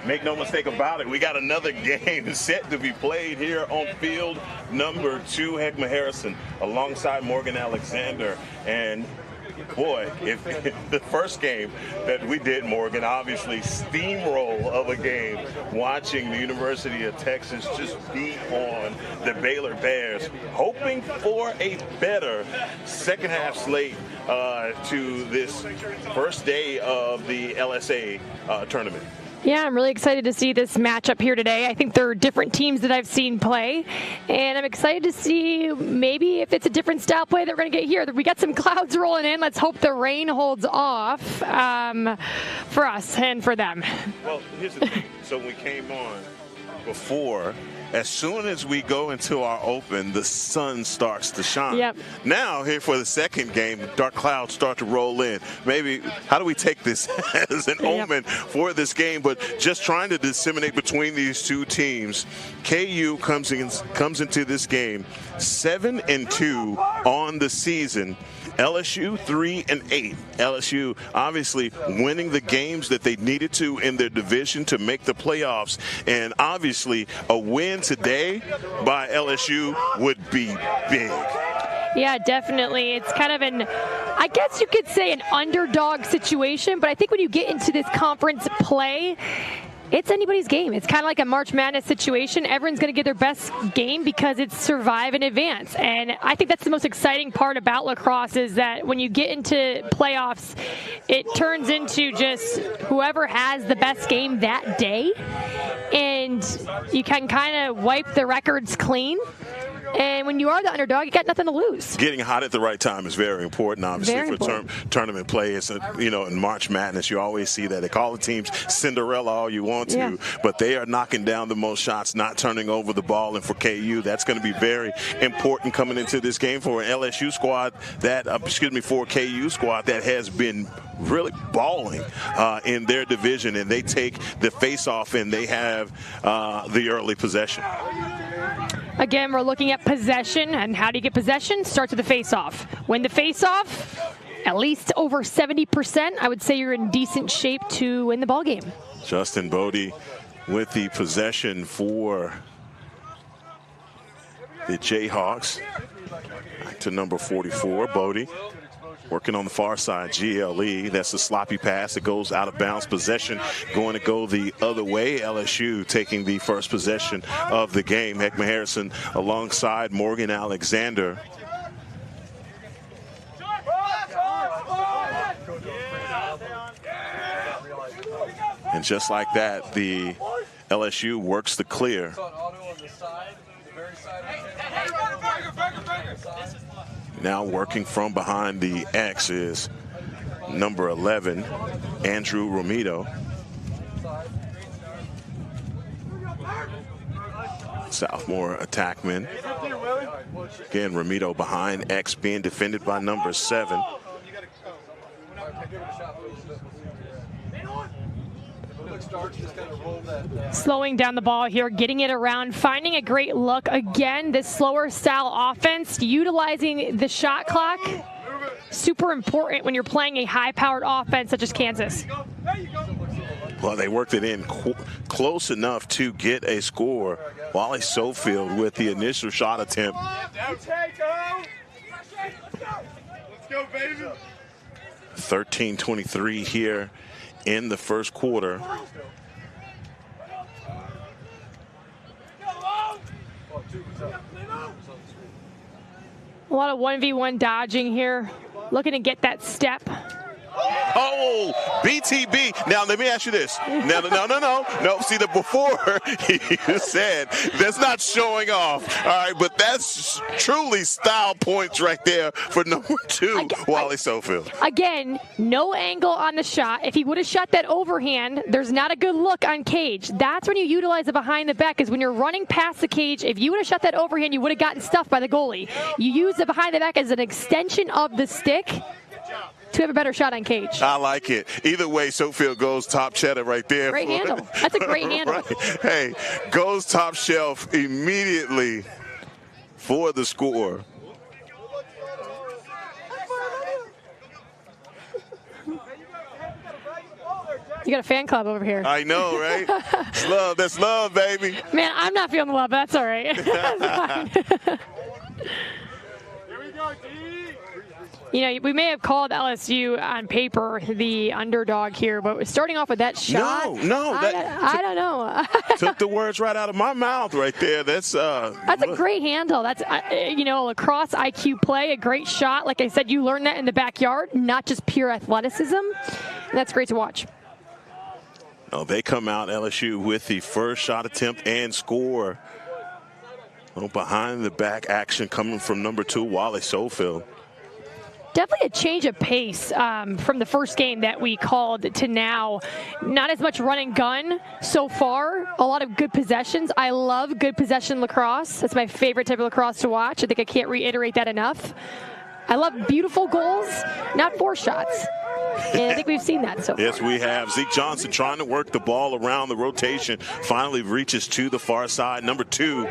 Make no mistake about it, we got another game set to be played here on field number 2. Heckma Harrison alongside Morgan Alexander. And boy, if the first game that we did, Morgan, obviously steamroll of a game, watching the University of Texas just beat on the Baylor Bears, hoping for a better second half slate to this first day of the LSA tournament. Yeah, I'm really excited to see this matchup here today. I think there are different teams that I've seen play, and I'm excited to see maybe if it's a different style play that we're going to get here. We got some clouds rolling in. Let's hope the rain holds off for us and for them. Well, here's the thing. So we came on before. As soon as we go into our open, the sun starts to shine. Yep. Now, here for the second game, dark clouds start to roll in. Maybe, how do we take this as an omen for this game? But just trying to disseminate between these two teams. KU comes into this game 7-2 on the season. LSU 3-8. LSU obviously winning the games that they needed to in their division to make the playoffs, and obviously a win today by LSU would be big. Yeah, definitely. It's kind of I guess you could say an underdog situation, but I think when you get into this conference play, it's anybody's game. It's kind of like a March Madness situation. Everyone's going to get their best game because it's survive and advance. And I think that's the most exciting part about lacrosse is that when you get into playoffs, it turns into just whoever has the best game that day. And you can kind of wipe the records clean. And when you are the underdog, you got nothing to lose. Getting hot at the right time is very important, obviously, for tournament play. It's, in March Madness, you always see that. They call the teams Cinderella all you want to, but they are knocking down the most shots, not turning over the ball. And for KU, that's going to be very important coming into this game for an LSU squad for a KU squad that has been really balling in their division, and they take the face-off and they have the early possession. Again, we're looking at possession, and how do you get possession? Starts with the face-off. Win the face-off, at least over 70%. I would say you're in decent shape to win the ball game. Justin Bodie with the possession for the Jayhawks. Back to number 44, Bodie. Working on the far side, GLE. That's a sloppy pass that goes out of bounds. Possession going to go the other way. LSU taking the first possession of the game. Heckma Harrison alongside Morgan Alexander. And just like that, the LSU works the clear. Now working from behind the X is number 11, Andrew Romito. Sophomore attackman. Again, Romito behind X being defended by number 7. Slowing down the ball here, getting it around, finding a great look. Again, this slower style offense, utilizing the shot clock, super important when you're playing a high-powered offense such as Kansas. Well, they worked it in close enough to get a score. Wally Sofield with the initial shot attempt. Let's go, baby. 13-23 here in the first quarter. A lot of 1v1 dodging here, looking to get that step. Oh, BTB. Now, let me ask you this. No. See, the before you said that's not showing off. All right, but that's truly style points right there for number 2, Wally Sofield. Again, no angle on the shot. If he would have shot that overhand, there's not a good look on cage. That's when you utilize the behind the back, is when you're running past the cage. If you would have shot that overhand, you would have gotten stuffed by the goalie. You use the behind the back as an extension of the stick to have a better shot on cage. I like it. Either way, Sofield goes top cheddar right there. Great handle. That's a great handle. Right. Hey, goes top shelf immediately for the score. You got a fan club over here. I know, right? It's love. That's love, baby. Man, I'm not feeling the love, but that's all right. That's fine. Here we go, D. You know, we may have called LSU on paper the underdog here, but starting off with that shot. No. I don't know. Took the words right out of my mouth right there. That's a great handle. That's, you know, lacrosse IQ play, a great shot. Like I said, you learn that in the backyard, not just pure athleticism. And that's great to watch. Oh, they come out, LSU, with the first shot attempt and score. Oh, behind the back action coming from number 2, Wally Sofield. Definitely a change of pace from the first game that we called to now. Not as much run and gun so far. A lot of good possessions. I love good possession lacrosse. That's my favorite type of lacrosse to watch. I think I can't reiterate that enough. I love beautiful goals, not forced shots. And I think we've seen that so far. Yes, we have. Zeke Johnson trying to work the ball around the rotation. Finally reaches to the far side. Number 2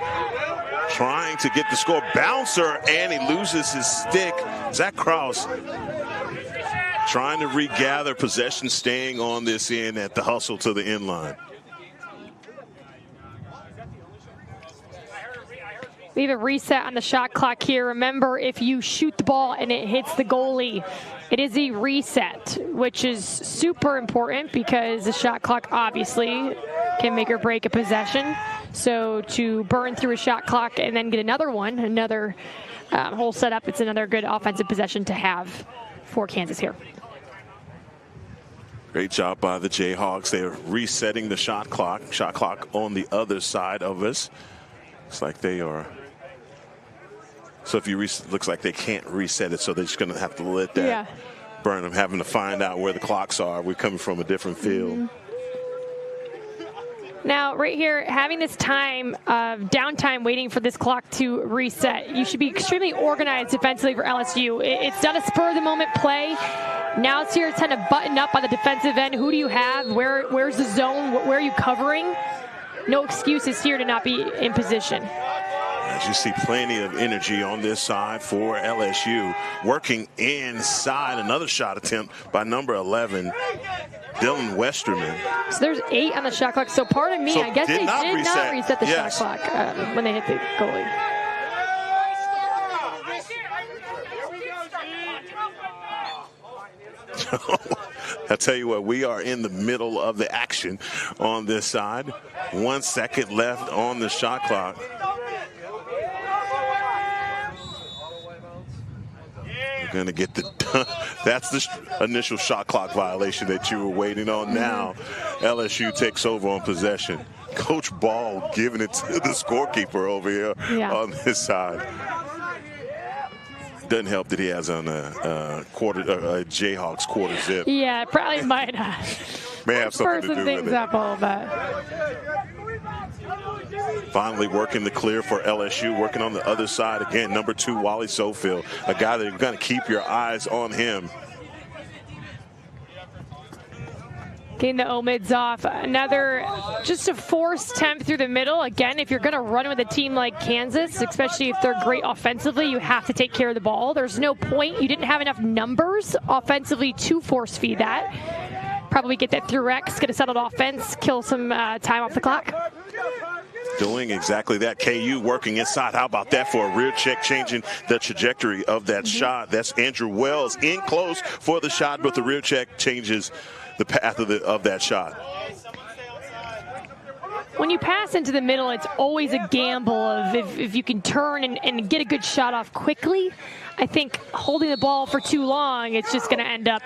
trying to get the score. Bouncer, and he loses his stick. Zach Krause trying to regather possession, staying on this end at the hustle to the end line. We have a reset on the shot clock here. Remember, if you shoot the ball and it hits the goalie, it is a reset, which is super important because the shot clock obviously can make or break a possession. So to burn through a shot clock and then get another one, another whole setup, it's another good offensive possession to have for Kansas here. Great job by the Jayhawks. They're resetting the shot clock on the other side of us. Looks like they are. So if you looks like they can't reset it, so they're just going to have to let that burn them, having to find out where the clocks are. We're coming from a different field. Now, right here, having this time of downtime waiting for this clock to reset, you should be extremely organized defensively for LSU. It's not a spur-of-the-moment play. Now it's your time to button up on the defensive end. Who do you have? Where's the zone? Where are you covering? No excuses here to not be in position. As you see, plenty of energy on this side for LSU. Working inside, another shot attempt by number 11, Dylan Westerman. So there's 8 on the shot clock. So part of me, I guess they did not reset the shot clock when they hit the goalie. I tell you what, we are in the middle of the action on this side. 1 second left on the shot clock. We're going to get that's the initial shot clock violation that you were waiting on. Now LSU takes over on possession. Coach Ball giving it to the scorekeeper over here on this side. Doesn't help that he has on a Jayhawks quarter zip. Yeah, it probably might may have something to do with things it. Up a little bit. Finally working the clear for LSU, working on the other side again. Number 2, Wally Sofield, a guy that you're going to keep your eyes on him. Getting the O-mids off. Another, just a forced temp through the middle. Again, if you're going to run with a team like Kansas, especially if they're great offensively, you have to take care of the ball. There's no point. You didn't have enough numbers offensively to force feed that. Probably get that through X, get a settled offense, kill some time off the clock. Doing exactly that. KU working inside. How about that for a rear check, changing the trajectory of that shot. That's Andrew Wells in close for the shot, but the rear check changes the path of that shot. When you pass into the middle, it's always a gamble of if you can turn and get a good shot off quickly. I think holding the ball for too long, it's just going to end up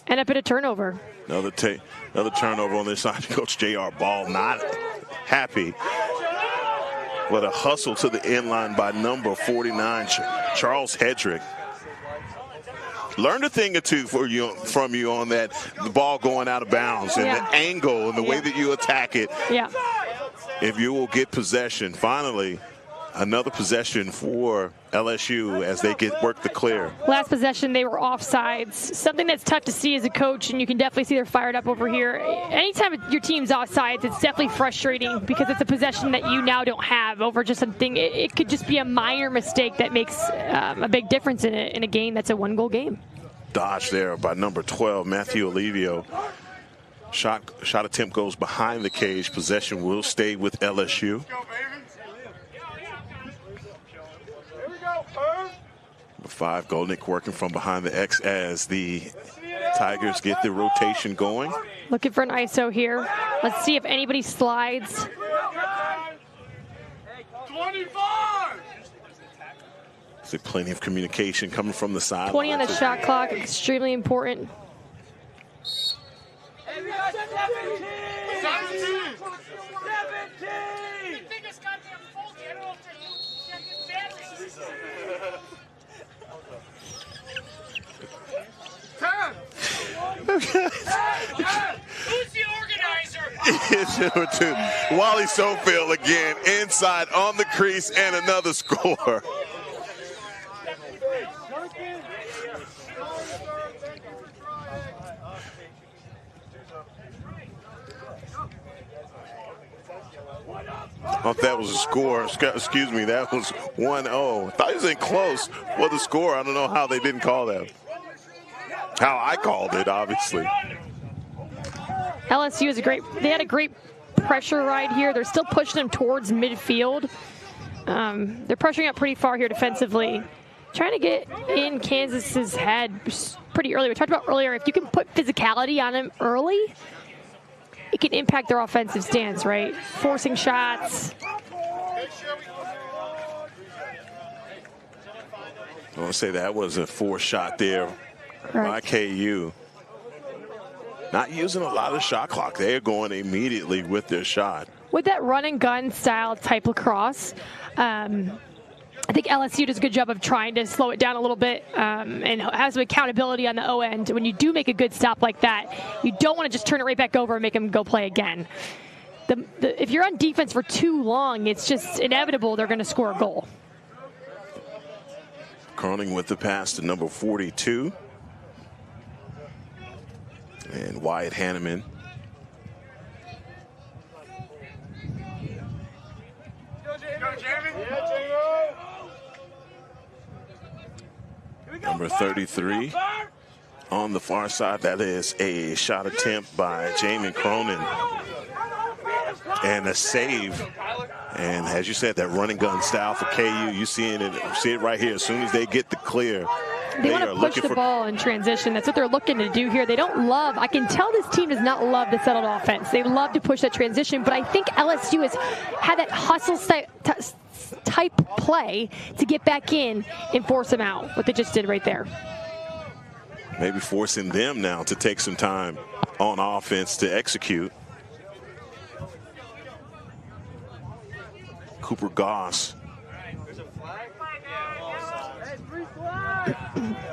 in a turnover. Another turnover on this side. Coach J.R. Ball not happy. What a hustle to the end line by number 49, Charles Hedrick. Learned a thing or two from you on that, the ball going out of bounds and the angle and the way that you attack it. Yeah. If you will get possession, finally another possession for LSU as they work the clear. Last possession, they were offsides. Something that's tough to see as a coach, and you can definitely see they're fired up over here. Anytime your team's offsides, it's definitely frustrating because it's a possession that you now don't have over just something. It could just be a minor mistake that makes a big difference in a game that's a one-goal game. Dodge there by number 12, Matthew Olivio. Shot attempt goes behind the cage. Possession will stay with LSU. Number 5, Goldnick working from behind the X as the Tigers get the rotation going. Looking for an ISO here. Let's see if anybody slides. 25! So plenty of communication coming from the side. 20 on the shot clock, extremely important. 17! Who's the organizer? It's number 2, Wally Sofield again, inside on the crease, and another score. I thought that was a score. Excuse me, that was 1-0. I thought he was in close for the score. I don't know how they didn't call that. How I called it, obviously. LSU is they had a great pressure ride here. They're still pushing them towards midfield. They're pressuring up pretty far here defensively. Trying to get in Kansas's head pretty early. We talked about earlier, if you can put physicality on them early, it can impact their offensive stance, right? Forcing shots. I want to say that was a forced shot there by KU. Not using a lot of shot clock. They're going immediately with their shot. With that run and gun style type lacrosse, I think LSU does a good job of trying to slow it down a little bit and has some accountability on the O end. When you do make a good stop like that, you don't want to just turn it right back over and make them go play again. If you're on defense for too long, it's just inevitable they're going to score a goal. Cronin with the pass to number 42. And Wyatt Hanneman. Number 33 on the far side. That is a shot attempt by Jamin Cronin. And a save. And as you said, that running gun style for KU, you see it right here. As soon as they get the clear, they want to push the ball in transition. That's what they're looking to do here. They don't love, I can tell this team does not love the settled offense. They love to push that transition, but I think LSU has had that hustle type play to get back in and force them out, what they just did right there. Maybe forcing them now to take some time on offense to execute. Cooper Goss.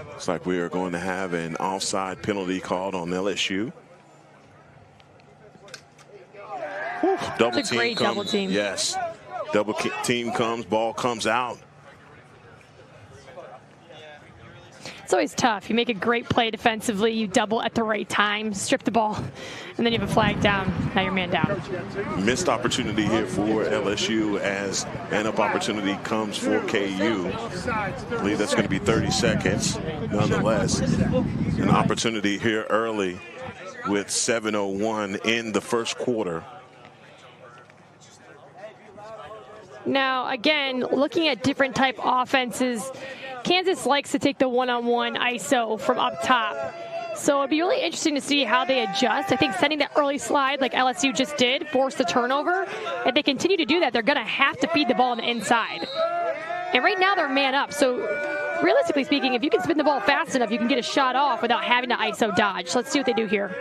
Looks like we are going to have an offside penalty called on LSU. Whew, double team great double team. Yes. Double team comes, ball comes out. It's always tough. You make a great play defensively, you double at the right time, strip the ball, and then you have a flag down. Now you're man down. Missed opportunity here for LSU as man-up opportunity comes for KU. I believe that's going to be 30 seconds. Nonetheless, an opportunity here early with 7:01 in the first quarter. Now, again, looking at different type offenses, Kansas likes to take the one-on-one ISO from up top. So it'd be really interesting to see how they adjust. I think sending that early slide like LSU just did, force the turnover. If they continue to do that, they're going to have to feed the ball on the inside. And right now they're man up. So realistically speaking, if you can spin the ball fast enough, you can get a shot off without having to ISO dodge. So let's see what they do here.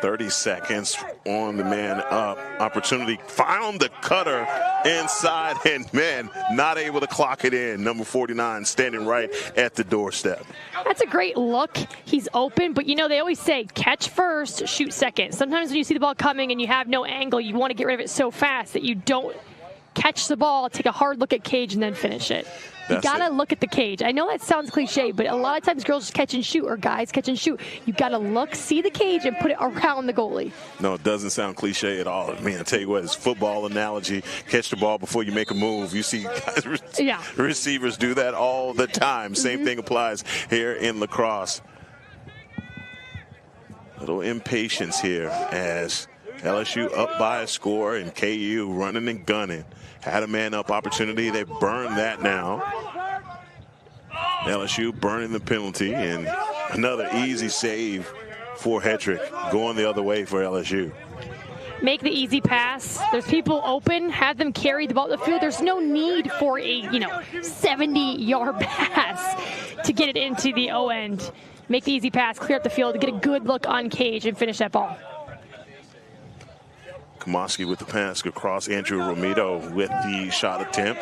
30 seconds on the man up. Opportunity, found the cutter inside, and man, not able to clock it in. Number 49 standing right at the doorstep. That's a great look. He's open, but you know, they always say catch first, shoot second. Sometimes when you see the ball coming and you have no angle, you want to get rid of it so fast that you don't catch the ball, take a hard look at cage, and then finish it. You gotta look at the cage. I know that sounds cliche, but a lot of times girls just catch and shoot, or guys catch and shoot. You gotta look, see the cage, and put it around the goalie. No, it doesn't sound cliche at all. Man, I tell you what, it's football analogy. Catch the ball before you make a move. You see guys, receivers do that all the time. Same thing applies here in lacrosse. Little impatience here as LSU up by a score and KU running and gunning. Had a man-up opportunity. They burned that now. LSU burning the penalty, and another easy save for Hedrick, going the other way for LSU. Make the easy pass. There's people open. Have them carry the ball to the field. There's no need for a 70-yard pass to get it into the O end. Make the easy pass, clear up the field, get a good look on cage, and finish that ball. Kamoski with the pass across. Andrew Romito with the shot attempt.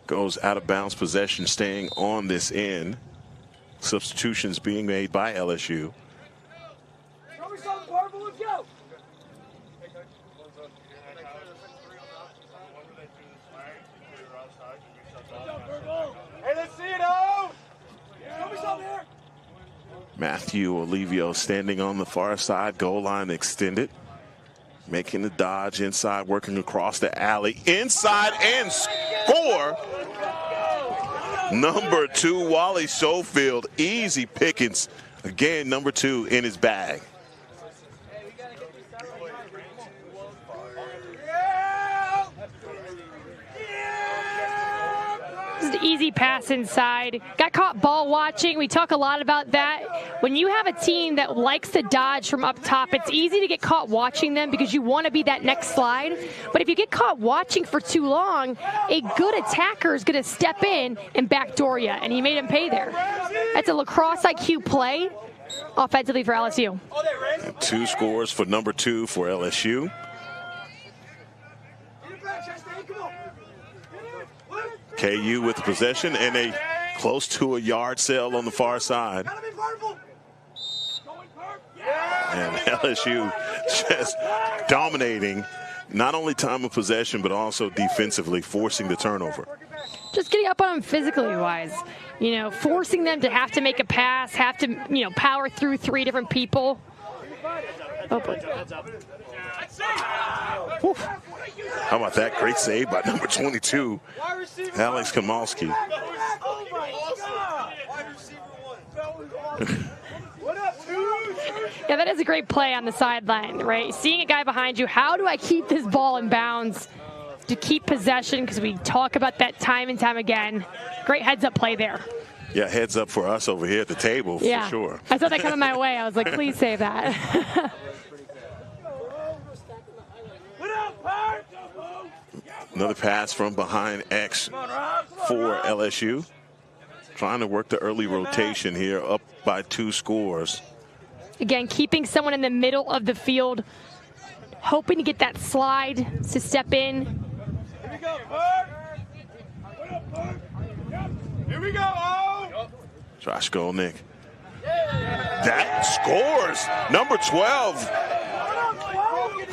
Goes out of bounds, possession staying on this end. Substitutions being made by LSU. Show me something, purple, let's go. Hey, let's see it, oh! Show me something here. Matthew Olivio standing on the far side, goal line extended. Making the dodge inside, working across the alley, inside, and score. Number 2, Wally Schofield, easy pickings. Again, number 2 in his bag. Just an easy pass inside. Got caught ball watching. We talk a lot about that. When you have a team that likes to dodge from up top, it's easy to get caught watching them because you want to be that next slide. But if you get caught watching for too long, a good attacker is going to step in and backdoor you, and he made him pay there. That's a lacrosse IQ play offensively for LSU. And 2 scores for number 2 for LSU. KU with the possession and a close to a yard sale on the far side. And LSU just dominating not only time of possession, but also defensively, forcing the turnover. Just getting up on them physically wise, forcing them to have to make a pass, have to, power through 3 different people. Oh, boy. Oof. How about that? Great save by number 22, Alex Kamalski. Yeah, that is a great play on the sideline, right? Seeing a guy behind you, how do I keep this ball in bounds to keep possession? Because we talk about that time and time again. Great heads-up play there. Yeah, heads up for us over here at the table, for sure. I saw that coming my way. I was like, please save that. Another pass from behind X for LSU. Trying to work the early rotation here, up by 2 scores. Again, keeping someone in the middle of the field, hoping to get that slide to step in. Here we go, Here we go, Josh Golnick. That scores. Number 12.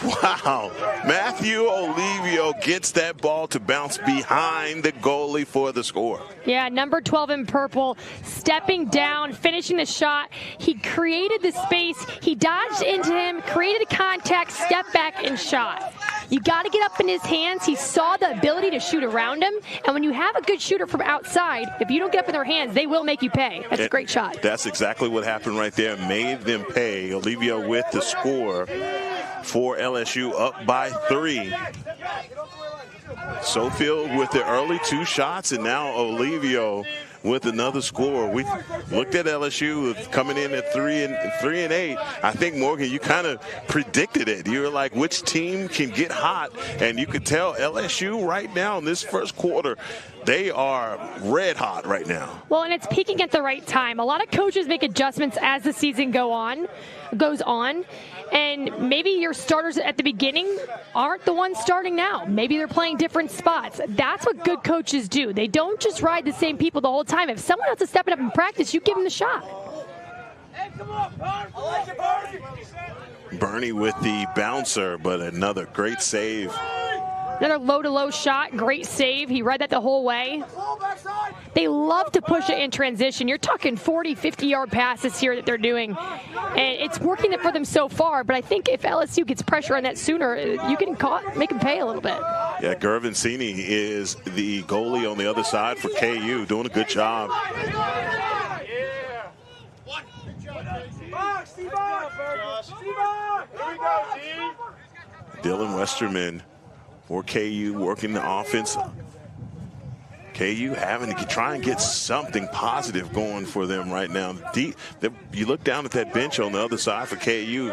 Wow. Matthew Olivio gets that ball to bounce behind the goalie for the score. Yeah, number 12 in purple, stepping down, finishing the shot. He created the space. He dodged into him, created a contact, stepped back, and shot. You got to get up in his hands. He saw the ability to shoot around him. And when you have a good shooter from outside, if you don't get up in their hands, they will make you pay. That's a great shot. That's exactly what happened right there. Made them pay. Olivio with the score for LSU, up by 3. Schofield with the early 2 shots, and now Olivio with another score. We looked at LSU coming in at 3 and 8. I think, Morgan, you kind of predicted it. You were like, which team can get hot? And you could tell LSU right now in this first quarter, they are red hot right now. Well, and it's peaking at the right time. A lot of coaches make adjustments as the season goes on. And maybe your starters at the beginning aren't the ones starting now. Maybe they're playing different spots. That's what good coaches do. They don't just ride the same people the whole time. If someone else is stepping up in practice, you give them the shot. Hey, come on, Bernie. Bernie with the bouncer, but another great save Another low-to-low shot, great save. He read that the whole way. They love to push it in transition. You're talking 40, 50-yard passes here that they're doing. And it's working for them so far, but I think if LSU gets pressure on that sooner, you can make them pay a little bit. Yeah, Gervancini is the goalie on the other side for KU, doing a good job. Dylan Westerman for KU working the offense. KU having to try and get something positive going for them right now. You look down at that bench on the other side for KU,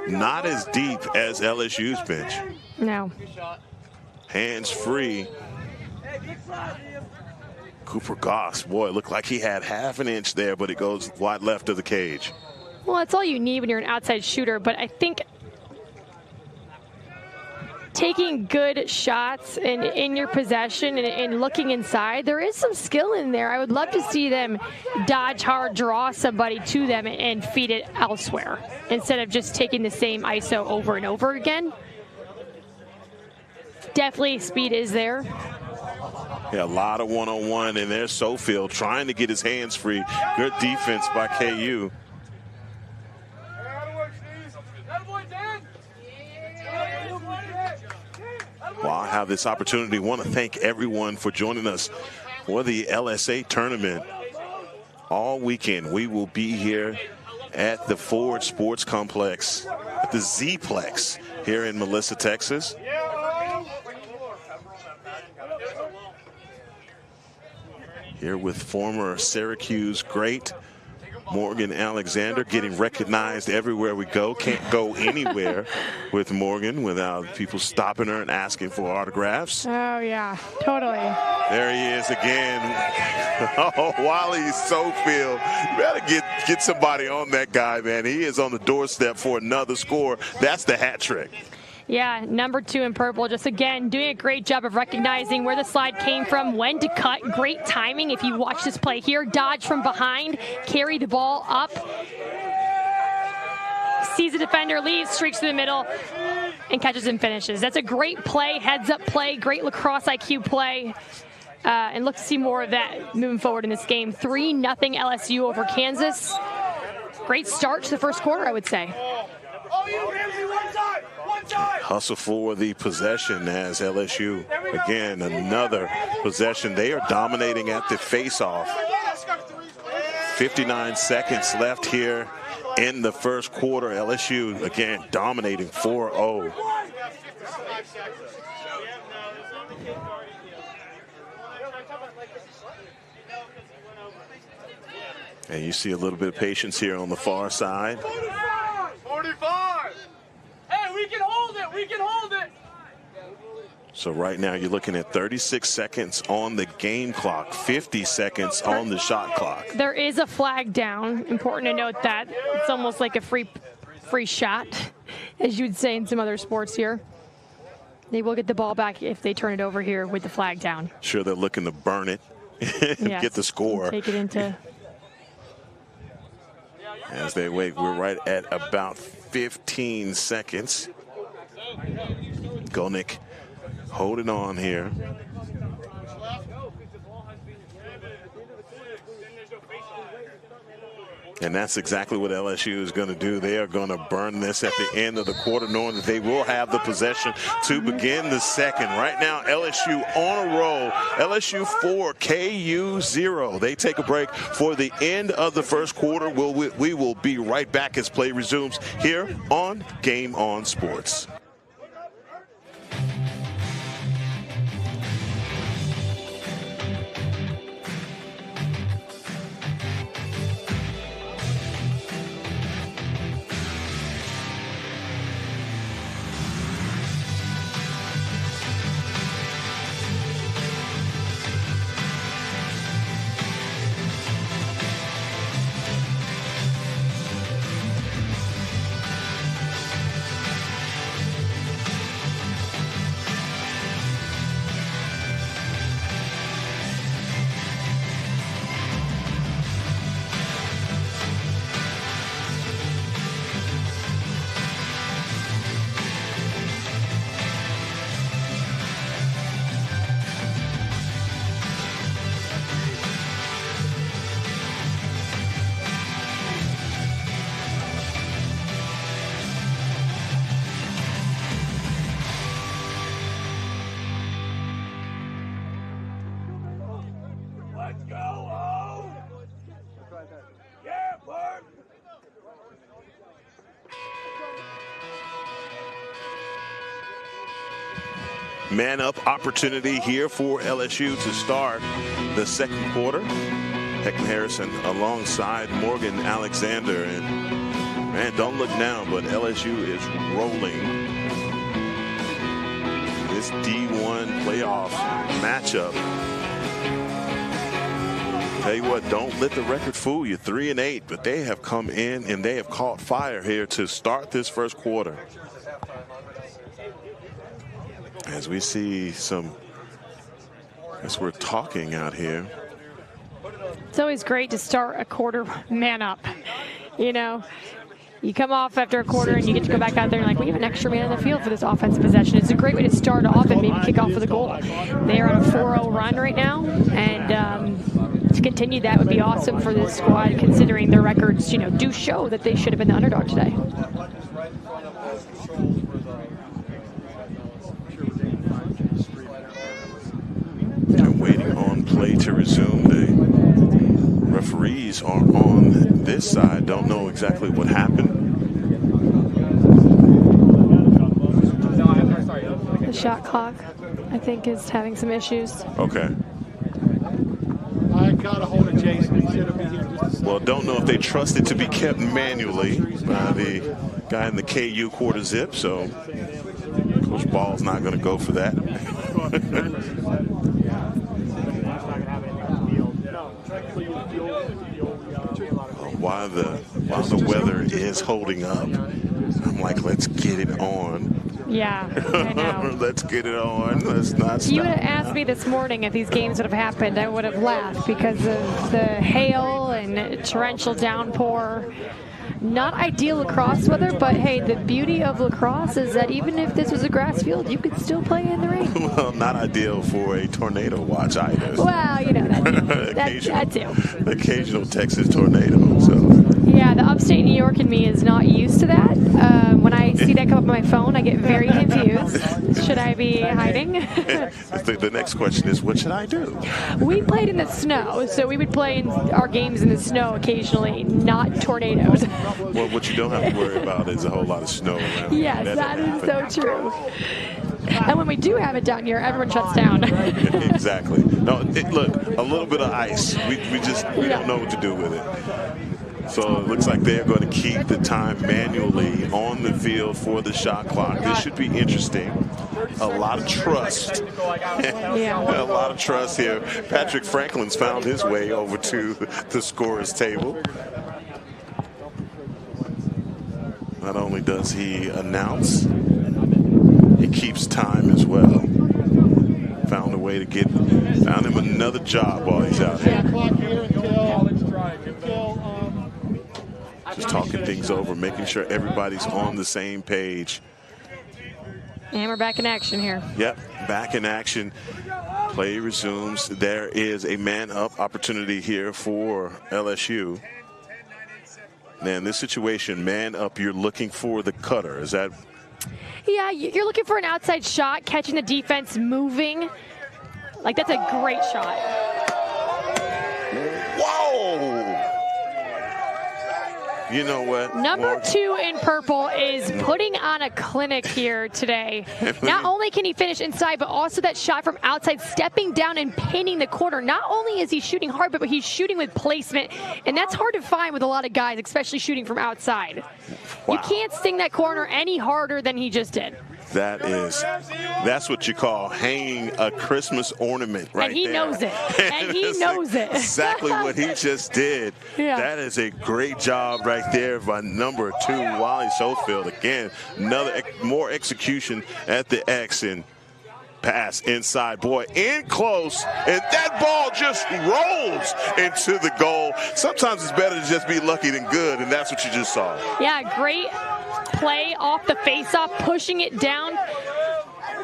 not as deep as LSU's bench. No. Hands free. Cooper Goss, boy, it looked like he had half an inch there, but it goes wide left of the cage. Well, that's all you need when you're an outside shooter, but I think taking good shots and in your possession and looking inside, there is some skill in there. I would love to see them dodge hard, draw somebody to them and feed it elsewhere instead of just taking the same ISO over and over again. Definitely speed is there. Yeah, a lot of one-on-one, and there's Sofield trying to get his hands free. Good defense by KU. Well, I have this opportunity. Want to thank everyone for joining us for the LSA tournament. All weekend, we will be here at the Ford Sports Complex, at the Z-Plex here in Melissa, Texas. Here with former Syracuse great Morgan Alexander, getting recognized everywhere we go. Can't go anywhere with Morgan without people stopping her and asking for autographs. Oh, yeah, totally. There he is again. Oh, Wally Sofield. You better get somebody on that guy, man. He is on the doorstep for another score. That's the hat trick. Yeah, number 2 in purple, just again doing a great job of recognizing where the slide came from, when to cut. Great timing if you watch this play here. Dodge from behind, carry the ball up, sees the defender, leaves, streaks through the middle, and catches and finishes. That's a great play, heads-up play, great lacrosse IQ play. And look to see more of that moving forward in this game. 3-0 LSU over Kansas. Great start to the first quarter, I would say. Hustle for the possession as LSU, again, another possession. They are dominating at the face-off. 59 seconds left here in the first quarter. LSU, again, dominating 4-0. And you see a little bit of patience here on the far side. 45! Hey, we can hold it! We can hold it! So right now you're looking at 36 seconds on the game clock, 50 seconds on the shot clock. There is a flag down. Important to note that. It's almost like a free shot, as you would say in some other sports here. They will get the ball back if they turn it over here with the flag down. Sure, they're looking to burn it and yes, get the score. Take it into... As they wait, we're right at about 15 seconds. Golnick holding on here. And that's exactly what LSU is going to do. They are going to burn this at the end of the quarter, knowing that they will have the possession to begin the second. Right now, LSU on a roll. LSU 4, KU 0. They take a break for the end of the first quarter. We will be right back as play resumes here on Game On Sports. Let's go home. Yeah, Bert. Man up opportunity here for LSU to start the second quarter. Heckman Harrison alongside Morgan Alexander. And man, don't look now, but LSU is rolling. This D1 playoff matchup. Tell you what, don't let the record fool you. 3-8, but they have come in and they have caught fire here to start this first quarter. As we see some, as we're talking out here. It's always great to start a quarter man up. You know, you come off after a quarter and you get to go back out there and like, we have an extra man in the field for this offensive possession. It's a great way to start off and maybe kick off with a goal. They are on a 4-0 run right now, and to continue that would be awesome for this squad, considering their records, you know, do show that they should have been the underdog today. They're waiting on play to resume. The referees are on this side. Don't know exactly what happened. The shot clock, I think, is having some issues. Okay. I got a hold of Jason. He said he'll be here just a second. Well, don't know if they trust it to be kept manually by the guy in the KU quarter zip, so Coach Ball's not going to go for that. While the weather is holding up, I'm like, let's get it on. Yeah, I know. Let's get it on. Let's not stop. You would have asked me this morning if these games would have happened. I would have laughed because of the hail and torrential downpour. Not ideal lacrosse weather, but hey, the beauty of lacrosse is that even if this was a grass field, you could still play in the rain. Well, not ideal for a tornado watch either. Well, you know, that too. The occasional Texas tornado. So. Yeah, the upstate New York in me is not used to that. When I see that come up on my phone, I get very confused. Should I be hiding? The next question is, what should I do? We played in the snow, so we would play our games in the snow occasionally, not tornadoes. Well, what you don't have to worry about is a whole lot of snow around. Yes, that is so true. And when we do have it down here, everyone shuts down. Exactly. No, look, a little bit of ice. We don't know what to do with it. So it looks like they're going to keep the time manually on the field for the shot clock. This should be interesting. A lot of trust. Yeah. A lot of trust here. Patrick Franklin's found his way over to the scorer's table. Not only does he announce, he keeps time as well. Found a way to found him another job while he's out here. Just talking things over, making sure everybody's on the same page. And we're back in action here. Yep, back in action. Play resumes. There is a man-up opportunity here for LSU. Now, in this situation, man up, you're looking for the cutter. Is that? Yeah, you're looking for an outside shot, catching the defense moving. Like, that's a great shot. Whoa! You know what? Number 2 in purple is putting on a clinic here today. Not only can he finish inside, but also that shot from outside, stepping down and pinning the corner. Not only is he shooting hard, but he's shooting with placement, and that's hard to find with a lot of guys, especially shooting from outside. Wow. You can't sting that corner any harder than he just did. That's what you call hanging a Christmas ornament right there. And he knows it. And he knows it. Exactly what he just did. Yeah. That is a great job right there by number 2, Wally Schofield. Again, more execution at the X and pass inside. Boy, in close, and that ball just rolls into the goal. Sometimes it's better to just be lucky than good, and that's what you just saw. Yeah, great play off the face-off, pushing it down.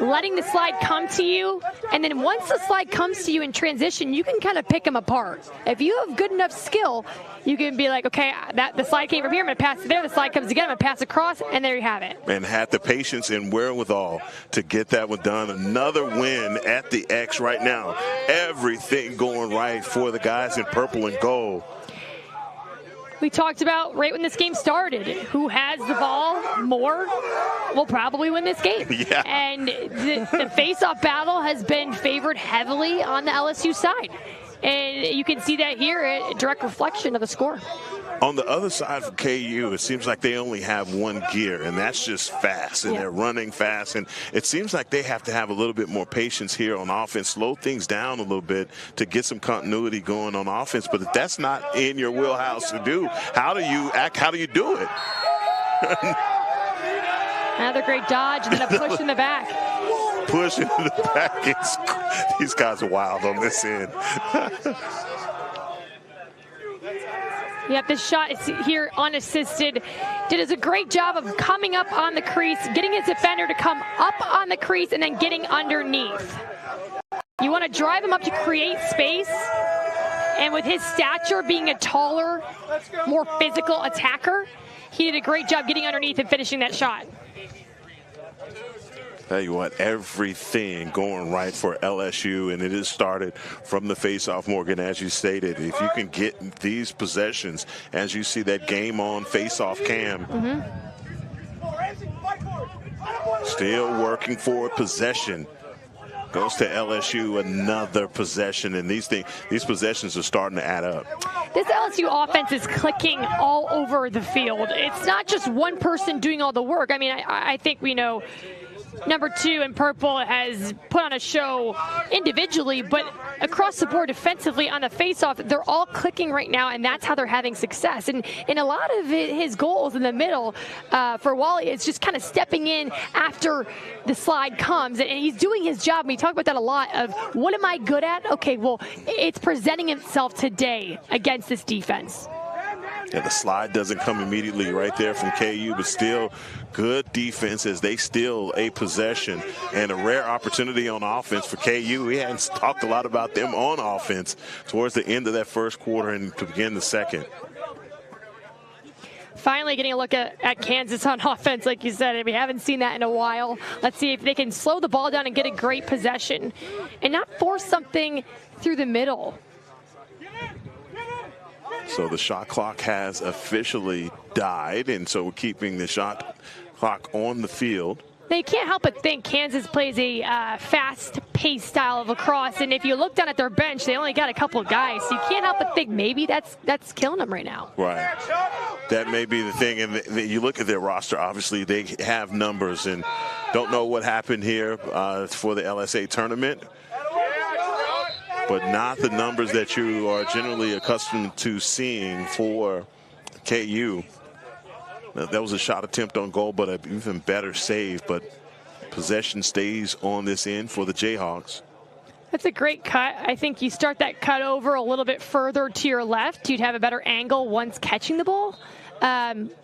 letting the slide come to you, and then once the slide comes to you in transition, you can kind of pick them apart. If you have good enough skill, you can be like, okay, the slide came from here, I'm going to pass it there, the slide comes again, I'm going to pass across, and there you have it. And had the patience and wherewithal to get that one done. Another win at the X right now. Everything going right for the guys in purple and gold. We talked about right when this game started, who has the ball more will probably win this game. Yeah. And the face-off battle has been favored heavily on the LSU side. And you can see that here, a direct reflection of the score. On the other side for KU, it seems like they only have one gear, and that's just fast, and they're running fast. And it seems like they have to have a little bit more patience here on offense, slow things down a little bit to get some continuity going on offense. But if that's not in your wheelhouse to do, how do you act? How do you do it? Another great dodge and then a push in the back. Push in the back. These guys are wild on this end. Yep, this shot is here unassisted. Does a great job of coming up on the crease, getting his defender to come up on the crease, and then getting underneath. You want to drive him up to create space, and with his stature being a taller, more physical attacker, he did a great job getting underneath and finishing that shot. Tell you what, everything going right for LSU, and it is started from the face-off, Morgan, as you stated. If you can get these possessions, as you see that game on face-off cam, still working for possession. Goes to LSU, another possession, and these possessions are starting to add up. This LSU offense is clicking all over the field. It's not just one person doing all the work. I mean, I think we know number 2 in purple has put on a show individually, but across the board defensively on the faceoff, they're all clicking right now, and that's how they're having success. And a lot of his goals in the middle for Wally is just kind of stepping in after the slide comes, and he's doing his job. We talk about that a lot of what am I good at? Okay, well, it's presenting itself today against this defense. Yeah, the slide doesn't come immediately right there from KU, but still good defense as they steal a possession and a rare opportunity on offense for KU. We hadn't talked a lot about them on offense towards the end of that first quarter and to begin the second. Finally getting a look at Kansas on offense, like you said. We haven't seen that in a while. Let's see if they can slow the ball down and get a great possession and not force something through the middle. So the shot clock has officially died, and so we're keeping the shot clock on the field. Now, you can't help but think Kansas plays a fast-paced style of lacrosse, and if you look down at their bench, they only got a couple of guys, so you can't help but think maybe that's killing them right now. Right. That may be the thing, and you look at their roster, obviously they have numbers, and don't know what happened here for the LSA tournament, but not the numbers that you are generally accustomed to seeing for KU. Now, that was a shot attempt on goal, but an even better save. But possession stays on this end for the Jayhawks. That's a great cut. I think you start that cut over a little bit further to your left. You'd have a better angle once catching the ball.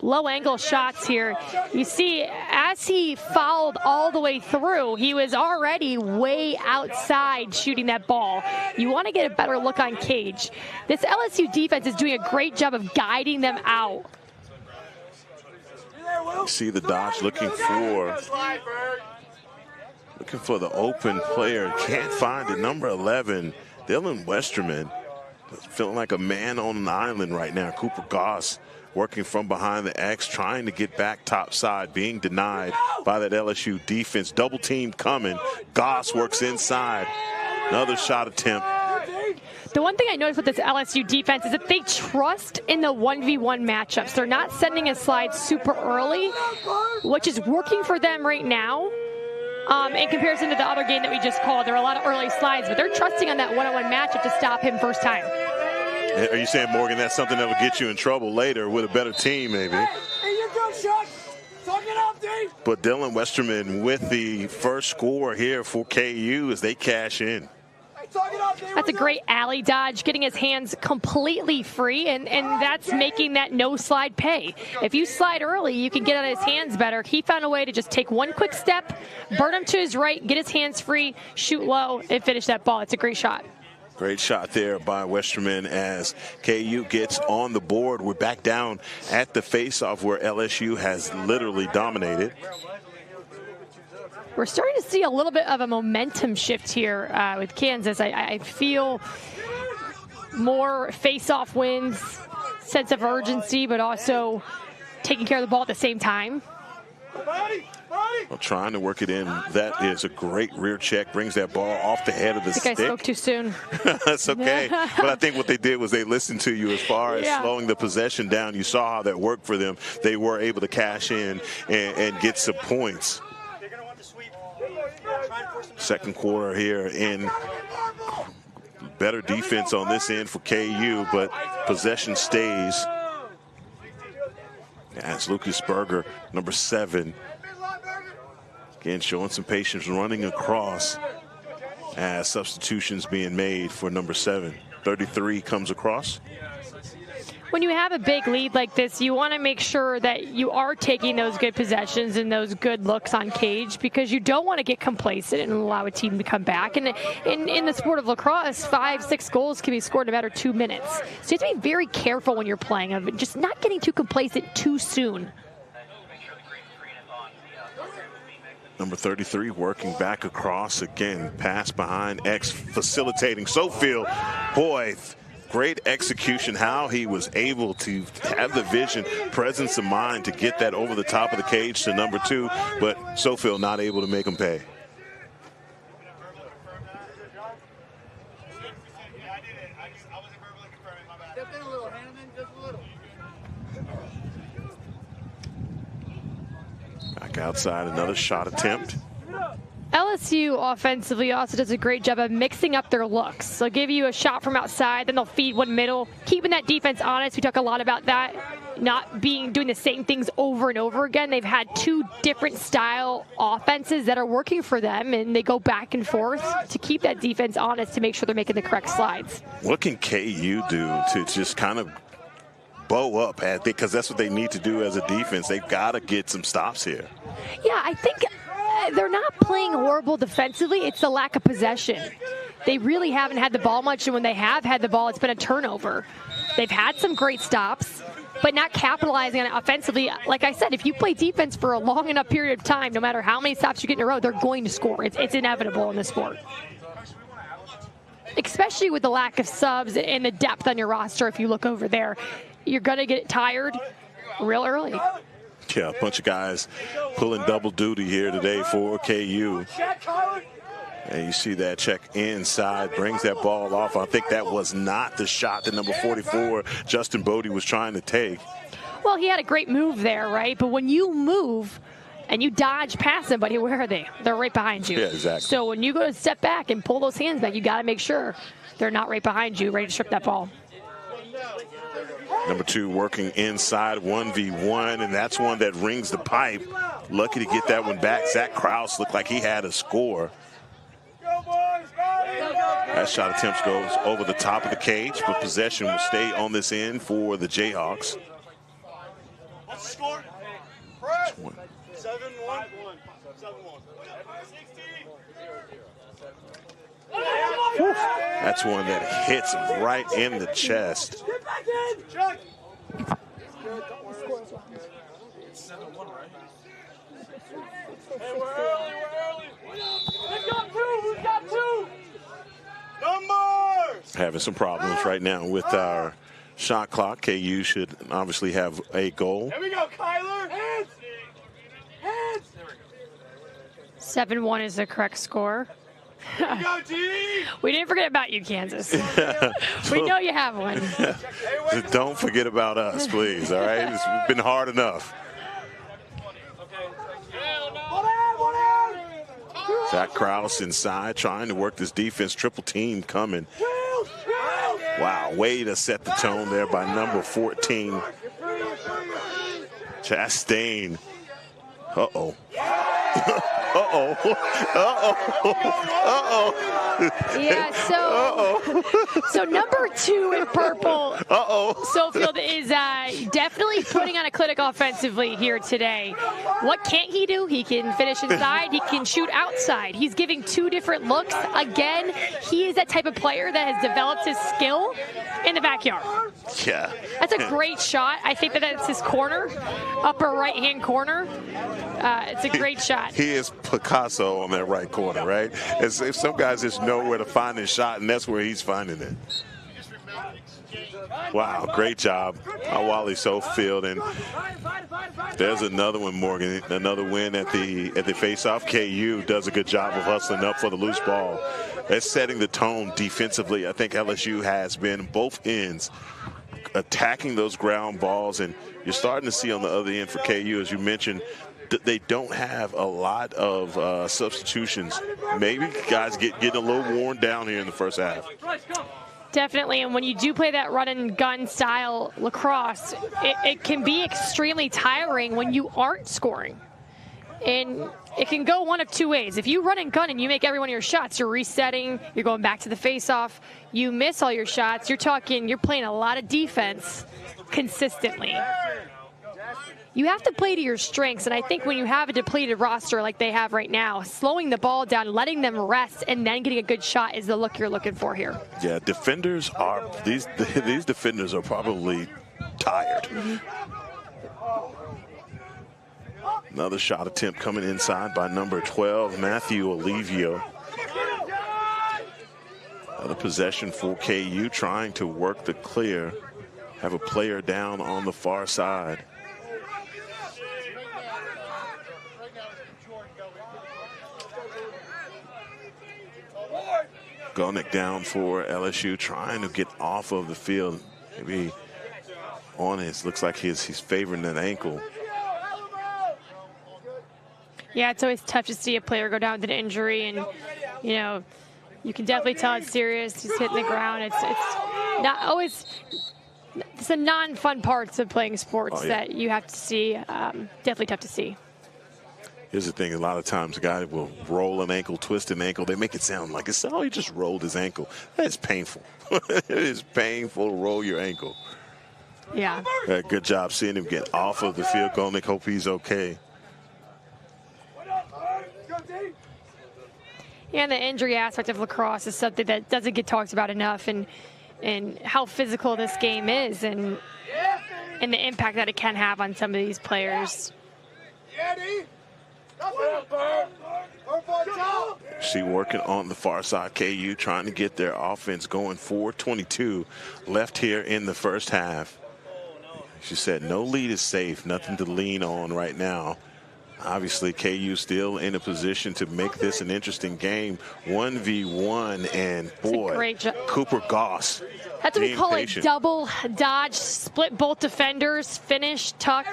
Low angle shots here. You see, as he fouled all the way through, he was already way outside shooting that ball. You want to get a better look on Cage. This LSU defense is doing a great job of guiding them out. You see the Dodge looking for the open player. Can't find it. Number 11, Dylan Westerman, feeling like a man on an island right now. Cooper Goss working from behind the X, trying to get back top side, being denied by that LSU defense. Double team coming. Goss works inside. Another shot attempt. The one thing I noticed with this LSU defense is that they trust in the 1v1 matchups. They're not sending a slide super early, which is working for them right now. In comparison to the other game that we just called, there were a lot of early slides, but they're trusting on that one-on-one matchup to stop him first time. Are you saying, Morgan, that's something that will get you in trouble later with a better team, maybe? Hey, you're good, Chuck. Talk it up, Dave. But Dylan Westerman with the first score here for KU as they cash in. Hey, talk it up. That's a great alley dodge, getting his hands completely free, and that's making that no slide pay. If you slide early, you can get on his hands better. He found a way to just take one quick step, burn him to his right, get his hands free, shoot low, and finish that ball. It's a great shot. Great shot there by Westerman as KU gets on the board. We're back down at the faceoff where LSU has literally dominated. We're starting to see a little bit of a momentum shift here with Kansas. I feel more face-off wins, sense of urgency, but also taking care of the ball at the same time. Well, trying to work it in. That is a great rear check. Brings that ball off the head of the stick. I spoke too soon. That's okay. But I think what they did was they listened to you as far as slowing the possession down. You saw how that worked for them. They were able to cash in and get some points. Second quarter here in better defense on this end for KU, but possession stays. As Lucas Berger, number 7. Again, showing some patience, running across as substitutions being made for number 7. 33 comes across. When you have a big lead like this, you want to make sure that you are taking those good possessions and those good looks on cage, because you don't want to get complacent and allow a team to come back. And in the sport of lacrosse, 5-6 goals can be scored in about 2 minutes. So you have to be very careful when you're playing of just not getting too complacent too soon. Number 33 working back across again. Pass behind X facilitating Sofield. Boy, great execution. How he was able to have the vision, presence of mind to get that over the top of the cage to number 2, but Sofield not able to make him pay. Back outside, another shot attempt. LSU offensively also does a great job of mixing up their looks. They'll give you a shot from outside, then they'll feed one middle, keeping that defense honest. We talk a lot about that, not doing the same things over and over again. They've had 2 different style offenses that are working for them, and they go back and forth to keep that defense honest to make sure they're making the correct slides. What can KU do to just kind of bow up at it? Because that's what they need to do as a defense. They've got to get some stops here. Yeah, I think they're not playing horrible defensively. It's the lack of possession. They really haven't had the ball much, and when they have had the ball, it's been a turnover. They've had some great stops, but not capitalizing on it offensively. Like I said, if you play defense for a long enough period of time, no matter how many stops you get in a row, they're going to score. It's inevitable in this sport. Especially with the lack of subs and the depth on your roster. If you look over there, you're going to get tired real early. Yeah, a bunch of guys pulling double duty here today for KU. And you see that check inside, brings that ball off. I think that was not the shot that number 44, Justin Bodie, was trying to take. Well, he had a great move there, right? But when you move and you dodge past somebody, where are they? They're right behind you. Yeah, exactly. So when you go to step back and pull those hands back, you got to make sure they're not right behind you, ready to strip that ball. Number 2 working inside 1v1, and that's one that rings the pipe. Lucky to get that one back. Zach Krause looked like he had a score. That shot attempt goes over the top of the cage, but possession will stay on this end for the Jayhawks. What's the score? 7-1. 7-1. That's one that hits right in the chest. Get back in! Chuck! Hey, we're early. We've got 2. Numbers! Having some problems right now with our shot clock. KU should obviously have a goal. Here we go, Kyler. Hands! 7-1 is the correct score. Here we go, G! We didn't forget about you, Kansas. We know you have one. Don't forget about us, please, all right? It's been hard enough. Zach Krause inside, trying to work this defense. Triple team coming. Wow, way to set the tone there by number 14. Chastain. Uh-oh. Uh-oh. Uh-oh. Uh-oh. Yeah, so number 2 in purple, Sofield, is definitely putting on a clinic offensively here today. What can't he do? He can finish inside. He can shoot outside. He's giving 2 different looks. Again, he is that type of player that has developed his skill in the backyard. Yeah. That's a great shot. I think that's his corner, upper right-hand corner. It's a great shot. He is Picasso on that right corner, right? As if some guys just know where to find his shot, and that's where he's finding it. Wow, great job, Wally Sofield, and there's another one, Morgan. Another win at the face-off. KU does a good job of hustling up for the loose ball. That's setting the tone defensively. I think LSU has been both ends attacking those ground balls, and you're starting to see on the other end for KU, as you mentioned, they don't have a lot of substitutions. Maybe guys getting a little worn down here in the first half. Definitely, and when you do play that run-and-gun style lacrosse, it can be extremely tiring when you aren't scoring. And it can go one of 2 ways. If you run and gun and you make every one of your shots, you're resetting, you're going back to the face-off, you miss all your shots, you're playing a lot of defense consistently. You have to play to your strengths, and I think when you have a depleted roster like they have right now, slowing the ball down, letting them rest, and then getting a good shot is the look you're looking for here. Yeah, defenders are, these defenders are probably tired. Another shot attempt coming inside by number 12, Matthew Olivio. Another possession for KU, trying to work the clear. Have a player down on the far side. Golnick down for LSU, trying to get off of the field. Maybe on his, looks like he's favoring that ankle. Yeah, it's always tough to see a player go down with an injury, and you know, you can definitely tell it's serious. He's hitting the ground. It's not always. It's the non-fun parts of playing sports that you have to see. Definitely tough to see. Here's the thing, a lot of times a guy will roll an ankle, twist an ankle. They make it sound like it's, oh, he just rolled his ankle. That is painful. It is painful to roll your ankle. Yeah. Good job seeing him get off of the field. Golnick, hope he's okay. Yeah, and the injury aspect of lacrosse is something that doesn't get talked about enough, and how physical this game is, and the impact that it can have on some of these players. See, working on the far side, KU trying to get their offense going. 4:22 left here in the first half. She said no lead is safe, nothing to lean on right now. Obviously, KU still in a position to make this an interesting game. 1v1, and boy, Cooper Goss. That's what we call a double dodge, split both defenders, finish, tuck.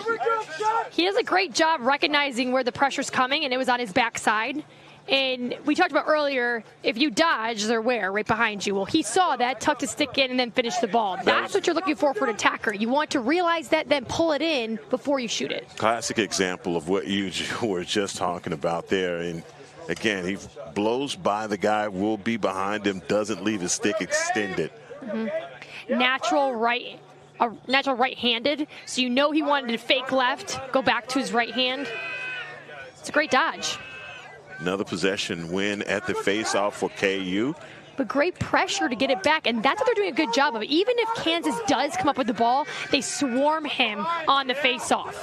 He does a great job recognizing where the pressure's coming, and it was on his backside. And we talked about earlier, if you dodge, they're where? Right behind you. Well, he saw that, tucked his stick in, and then finished the ball. That's what you're looking for an attacker. You want to realize that, then pull it in before you shoot it. Classic example of what you were just talking about there. And again, he blows by the guy, will be behind him, doesn't leave his stick extended. Natural right-handed, so you know he wanted to fake left, go back to his right hand. It's a great dodge. Another possession win at the face-off for KU. But great pressure to get it back, and that's what they're doing a good job of. Even if Kansas does come up with the ball, they swarm him on the face-off.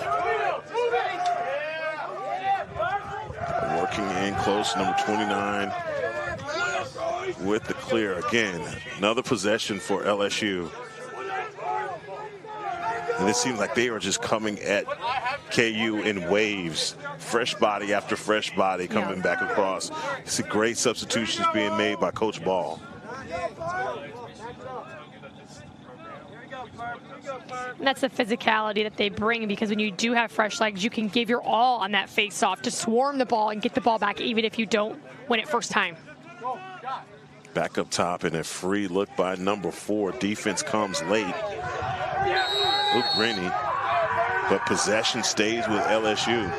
Working in close, number 29 with the clear again. Another possession for LSU. And it seems like they are just coming at KU in waves. Fresh body after fresh body coming back across. It's a great substitutions being made by Coach Ball. And that's the physicality that they bring, because when you do have fresh legs, you can give your all on that face-off to swarm the ball and get the ball back, even if you don't win it first time. Back up top, and a free look by number 4. Defense comes late. Luke Rennie, but possession stays with LSU.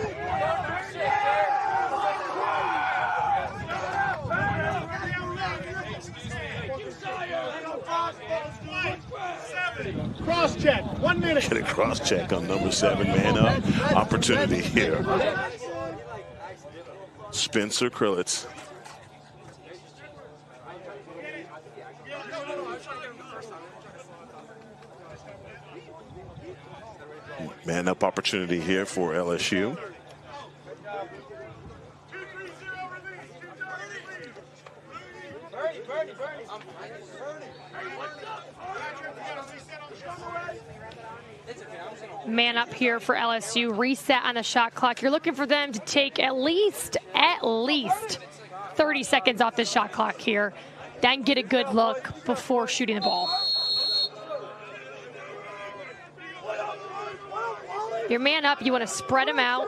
Cross check, 1 minute. Get a cross check on number 7, man up. Opportunity here. Spencer Krillitz. Man up opportunity here for LSU. Man up here for LSU. Reset on the shot clock. You're looking for them to take at least 30 seconds off the shot clock here. Then get a good look before shooting the ball. Your man up, you want to spread him out.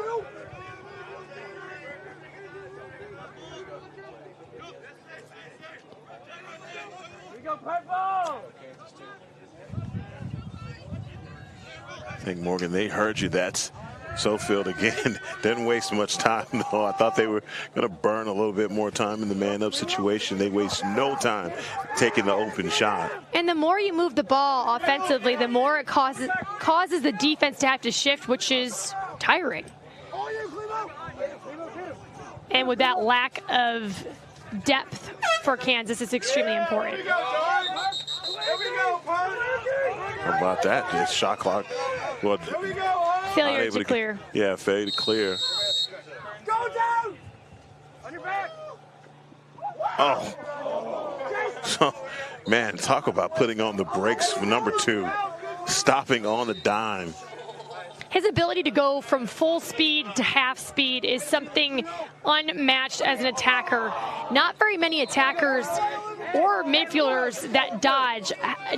I think, Morgan, they heard you. That's Sofield again. Didn't waste much time, though. I thought they were going to burn a little bit more time in the man-up situation. They waste no time taking the open shot. And the more you move the ball offensively, the more it causes the defense to have to shift, which is tiring. And with that lack of depth for Kansas, it's extremely important. How about that? The shot clock. Well, failure to clear. Yeah, failure to clear. Go down! On your back! Oh. So, man, talk about putting on the brakes for number 2. Stopping on a dime. His ability to go from full speed to half speed is something unmatched as an attacker. Not very many attackers or midfielders that dodge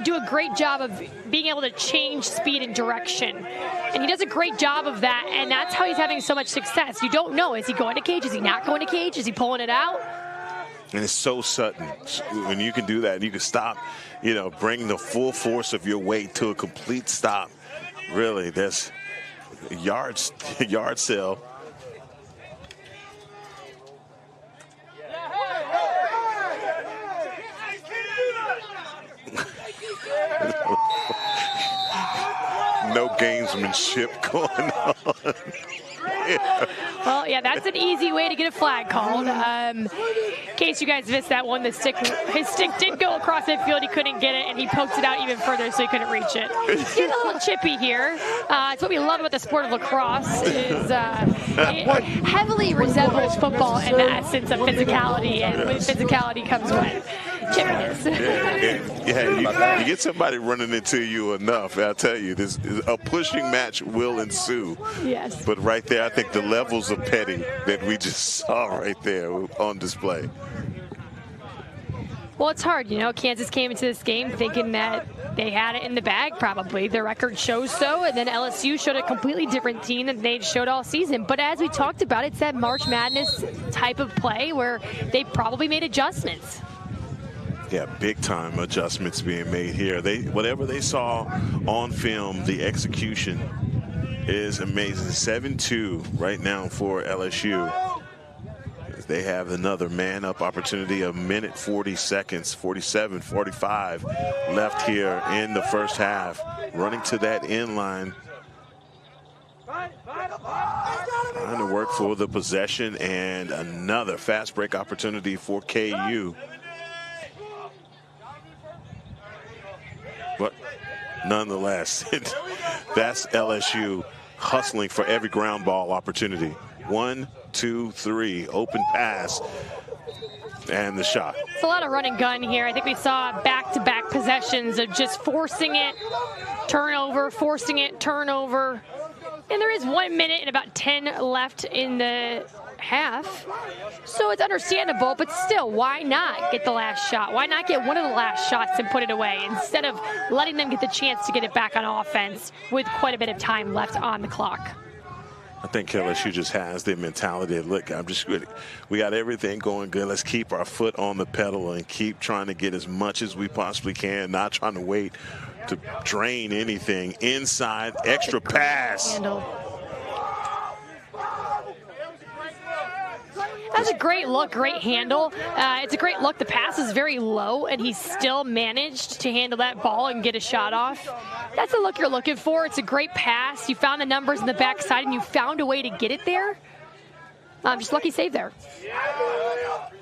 do a great job of being able to change speed and direction. And he does a great job of that, and that's how he's having so much success. You don't know, is he going to cage? Is he not going to cage? Is he pulling it out? And it's so sudden. When you can do that, you can stop, bring the full force of your weight to a complete stop. Really, there's yard sale. No gamesmanship going on. Yeah. Well, yeah, that's an easy way to get a flag called. In case you guys missed that one, his stick did go across midfield. He couldn't get it, and he poked it out even further, so he couldn't reach it. He's a little chippy here. It's what we love about the sport of lacrosse. Is it heavily resembles football in the essence of physicality, and with physicality comes what? Chippiness. You get somebody running into you enough, I'll tell you, a pushing match will ensue. Yes. But right there, I think the levels of petty that we just saw right there on display. Well, it's hard, Kansas came into this game thinking that they had it in the bag, probably. Their record shows so, and then LSU showed a completely different team than they showed all season. But as we talked about, it's that March Madness type of play where they probably made adjustments. Yeah, big-time adjustments being made here. Whatever they saw on film, the execution is amazing. 7-2 right now for LSU. They have another man-up opportunity, a minute 40 seconds, 47, 45 left here in the first half. Running to that end line. Trying to work for the possession, and another fast break opportunity for KU. But nonetheless, that's LSU hustling for every ground ball opportunity. 1, 2, 3, open pass, and the shot. It's a lot of run and gun here. I think we saw back-to-back possessions of just forcing it, turnover, forcing it, turnover. And there is 1 minute and about 10 left in the half. So it's understandable, but still, why not get the last shot? Why not get one of the last shots and put it away instead of letting them get the chance to get it back on offense with quite a bit of time left on the clock? I think LSU just has the mentality of, look, we got everything going good. Let's keep our foot on the pedal and keep trying to get as much as we possibly can, not trying to wait to drain anything. Inside, extra pass. That's That's a great look, great handle. It's a great look. The pass is very low, and he still managed to handle that ball and get a shot off. That's the look you're looking for. It's a great pass. You found the numbers in the backside, and you found a way to get it there. Just lucky save there.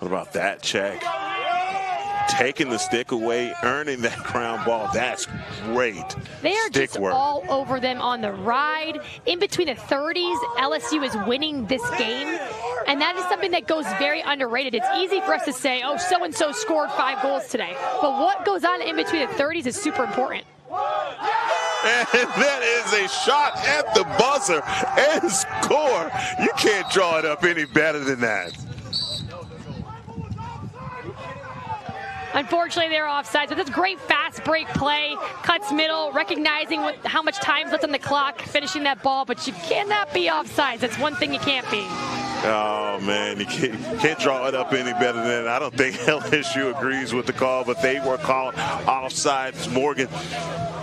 What about that check? Taking the stick away, earning that ground ball. That's great. They are stick just work. all over them on the ride. In between the 30s, LSU is winning this game. And that is something that goes very underrated. It's easy for us to say, oh, so-and-so scored 5 goals today. But what goes on in between the 30s is super important. And that is a shot at the buzzer and score. You can't draw it up any better than that. Unfortunately, they're offside. So that's a great fast break play. Cuts middle, recognizing how much time's left on the clock, finishing that ball. But you cannot be offsides. That's one thing you can't be. Oh, man, you can't draw it up any better than that. I don't think LSU agrees with the call, but they were called offsides. Morgan,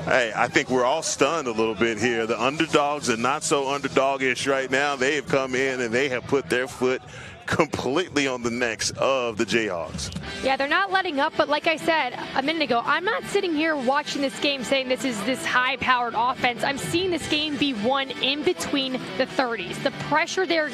hey, I think we're all stunned a little bit here. The underdogs and not so underdog-ish right now, they have come in and they have put their foot completely on the necks of the Jayhawks. Yeah, they're not letting up, but like I said a minute ago, I'm not sitting here watching this game saying this is this high-powered offense. I'm seeing this game be won in between the 30s. The pressure they're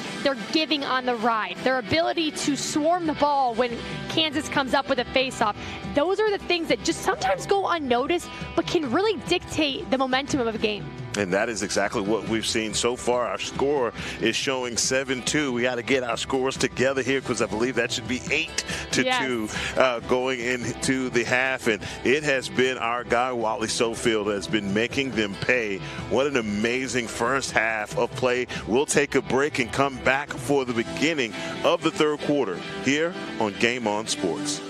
giving on the ride, their ability to swarm the ball when Kansas comes up with a face-off, those are the things that just sometimes go unnoticed, but can really dictate the momentum of a game. And that is exactly what we've seen so far. Our score is showing 7-2. We got to get our scores together here because I believe that should be 8-2 going into the half. And it has been our guy, Wally Sofield, has been making them pay. What an amazing first half of play. We'll take a break and come back for the beginning of the third quarter here on Game On Sports.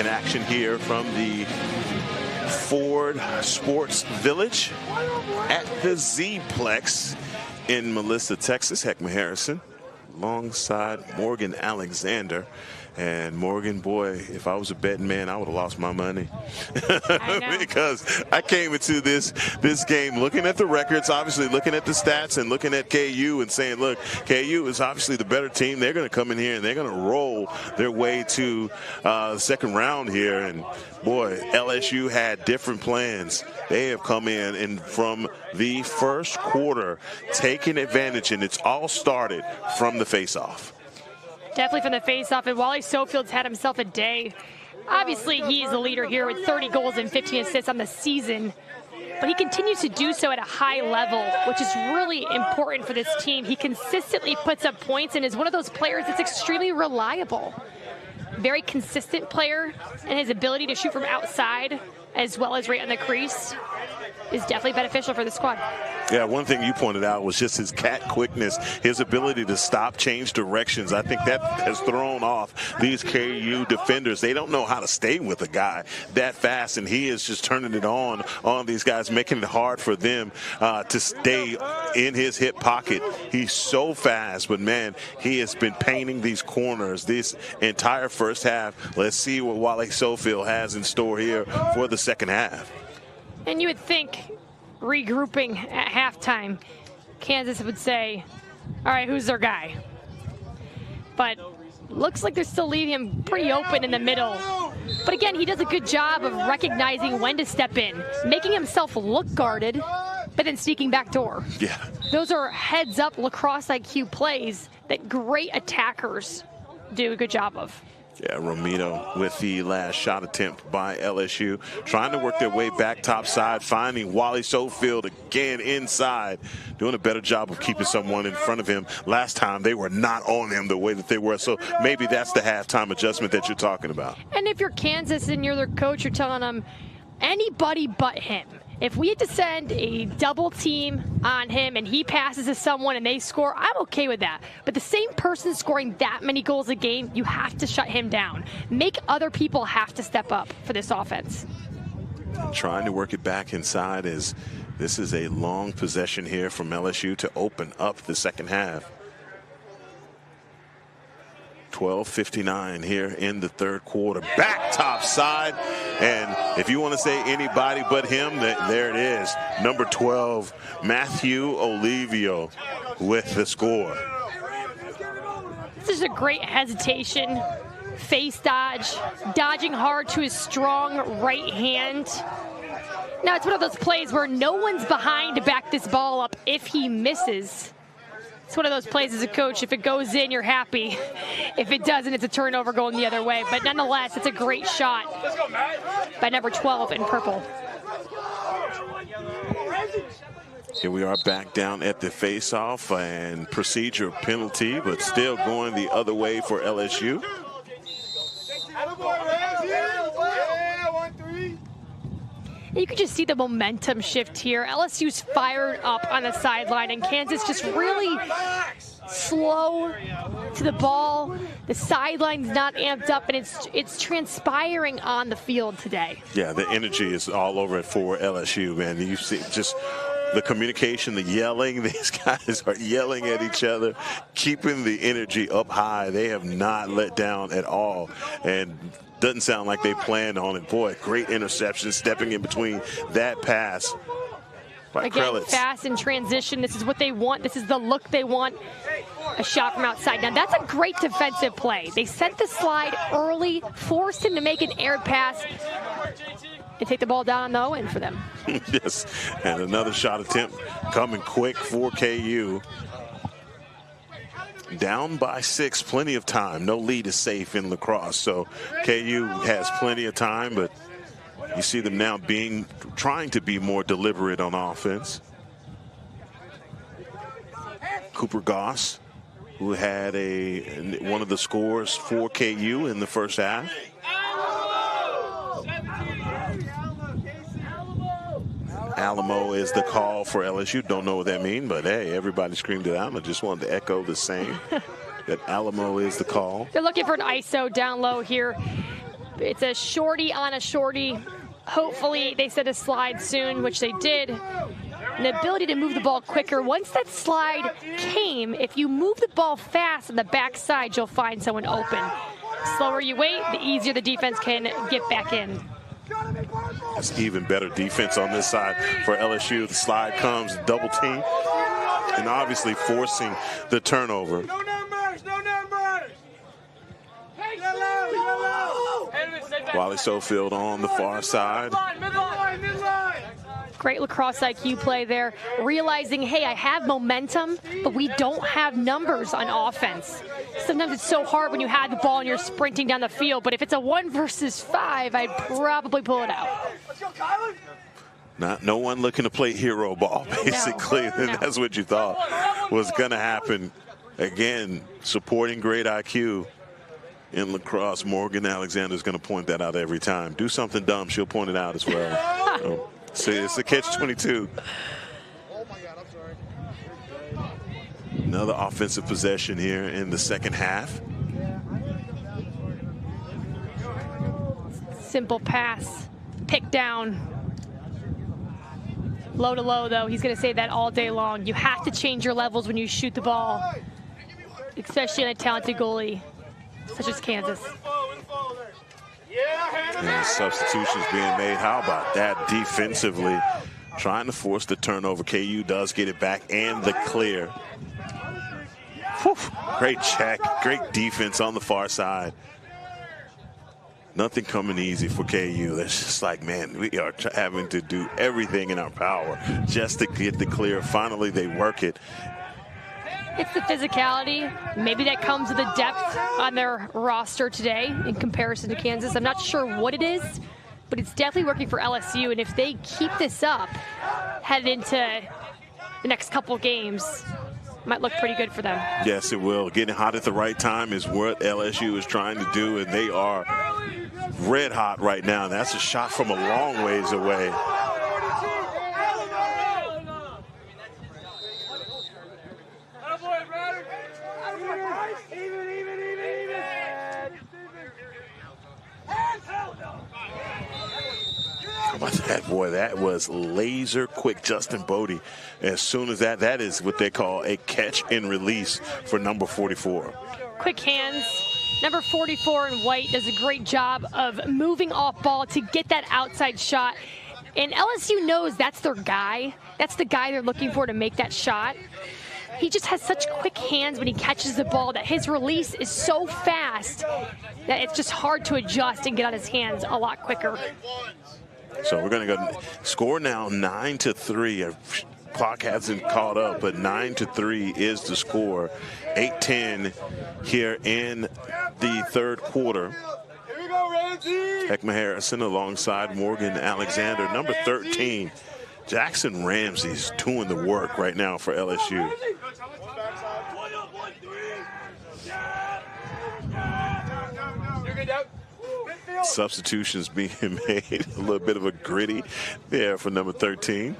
Back in action here from the Ford Sports Village at the Z-Plex in Melissa, Texas. Heckma Harrison alongside Morgan Alexander. And Morgan, boy, if I was a betting man, I would have lost my money. Because I came into this game looking at the records, obviously looking at the stats and looking at KU and saying, look, KU is obviously the better team. They're going to come in here and they're going to roll their way to the second round here. And boy, LSU had different plans. They have come in and from the first quarter taking advantage, and it's all started from the face-off. Definitely from the face-off, and Wally Sofield's had himself a day. Obviously, he's the leader here with 30 goals and 15 assists on the season, but he continues to do so at a high level, which is really important for this team. He consistently puts up points and is one of those players that's extremely reliable. Very consistent player, and his ability to shoot from outside as well as right on the crease is definitely beneficial for the squad. Yeah, one thing you pointed out was just his cat quickness, his ability to stop, change directions. I think that has thrown off these KU defenders. They don't know how to stay with a guy that fast, and he is just turning it on these guys, making it hard for them to stay in his hip pocket. He's so fast, but man, he has been painting these corners this entire first half. Let's see what Wally Sofield has in store here for the second half. And you would think, regrouping at halftime, Kansas would say, all right, who's their guy? But looks like they're still leaving him pretty open in the middle. But again, he does a good job of recognizing when to step in, making himself look guarded, but then sneaking back door. Yeah. Those are heads-up lacrosse IQ plays that great attackers do a good job of. Yeah, Romito with the last shot attempt by LSU, trying to work their way back top side, finding Wally Sofield again inside, doing a better job of keeping someone in front of him. Last time they were not on him the way that they were, so maybe that's the halftime adjustment that you're talking about. And if you're Kansas and you're their coach, you're telling them anybody but him. If we had to send a double team on him and he passes to someone and they score, I'm okay with that. But the same person scoring that many goals a game, you have to shut him down. Make other people have to step up for this offense. Trying to work it back inside as this is a long possession here from LSU to open up the second half. 12:59 here in the third quarter. Back top side. And if you want to say anybody but him, there it is. Number 12, Matthew Olivio with the score. This is a great hesitation. Face dodge. Dodging hard to his strong right hand. Now, it's one of those plays where no one's behind to back this ball up if he misses. It's one of those plays as a coach, if it goes in, you're happy. If it doesn't, it's a turnover going the other way. But nonetheless, it's a great shot by number 12 in purple. Here we are back down at the face-off and procedure penalty, but still going the other way for LSU. You can just see the momentum shift here. LSU's fired up on the sideline, and Kansas just really slow to the ball. The sideline's not amped up, and it's transpiring on the field today. Yeah, the energy is all over it for LSU, man. You see just the communication, the yelling. These guys are yelling at each other, keeping the energy up high. They have not let down at all. And doesn't sound like they planned on it. Boy, great interception, stepping in between that pass by Again, Krelitz. Fast in transition. This is what they want. This is the look they want. A shot from outside. Now, that's a great defensive play. They sent the slide early, forced him to make an air pass, and take the ball down on the O-end for them. Yes, and another shot attempt coming quick for KU. Down by 6, plenty of time. No lead is safe in lacrosse, so KU has plenty of time, but you see them now trying to be more deliberate on offense. Cooper Goss, who had one of the scores for KU in the first half. Alamo is the call for LSU. Don't know what that means, but hey, everybody screamed it out. I just wanted to echo the same, that Alamo is the call. They're looking for an ISO down low here. It's a shorty on a shorty. Hopefully they set a slide soon, which they did. An ability to move the ball quicker. Once that slide came, if you move the ball fast on the backside, you'll find someone open. Slower you wait, the easier the defense can get back in. It's even better defense on this side for LSU. The slide comes, double team, and obviously forcing the turnover. No numbers, no numbers. Yellow. Wally Sofield on the far side. Midline. Great lacrosse IQ play there, realizing, hey, I have momentum, but we don't have numbers on offense. Sometimes it's so hard when you have the ball and you're sprinting down the field, but if it's a 1 versus 5, I'd probably pull it out. Let's go, Kylan. No one looking to play hero ball, basically. No. That's what you thought was going to happen. Again, supporting great IQ in lacrosse. Morgan Alexander is going to point that out every time. Do something dumb, she'll point it out as well. So it's a catch-22. Oh my God, I'm sorry. Another offensive possession here in the second half. Simple pass, pick down. Low to low, though. He's going to say that all day long. You have to change your levels when you shoot the ball, especially on a talented goalie such as Kansas. And substitutions being made. How about that defensively? Trying to force the turnover. KU does get it back and the clear. Whew. Great check. Great defense on the far side. Nothing coming easy for KU. It's just like, man, we are having to do everything in our power just to get the clear. Finally, they work it. It's the physicality. Maybe that comes with the depth on their roster today in comparison to Kansas. I'm not sure what it is, but it's definitely working for LSU. And if they keep this up, headed into the next couple games, might look pretty good for them. Yes, it will. Getting hot at the right time is what LSU is trying to do, and they are red hot right now. That's a shot from a long ways away. How about that, boy? That was laser quick. Justin Bodie. As soon as that is what they call a catch and release for number 44. Quick hands. Number 44 in white does a great job of moving off ball to get that outside shot. And LSU knows that's their guy. That's the guy they're looking for to make that shot. He just has such quick hands when he catches the ball that his release is so fast that it's just hard to adjust and get on his hands a lot quicker. So we're going to go score now 9-3. Our clock hasn't caught up, but 9-3 is the score. 8-10 here in the third quarter. Here we go, Ramsey. Heckma Harrison alongside Morgan Alexander. Number 13, Jackson Ramsey's doing the work right now for LSU. Substitutions being made. A little bit of a gritty there for number 13.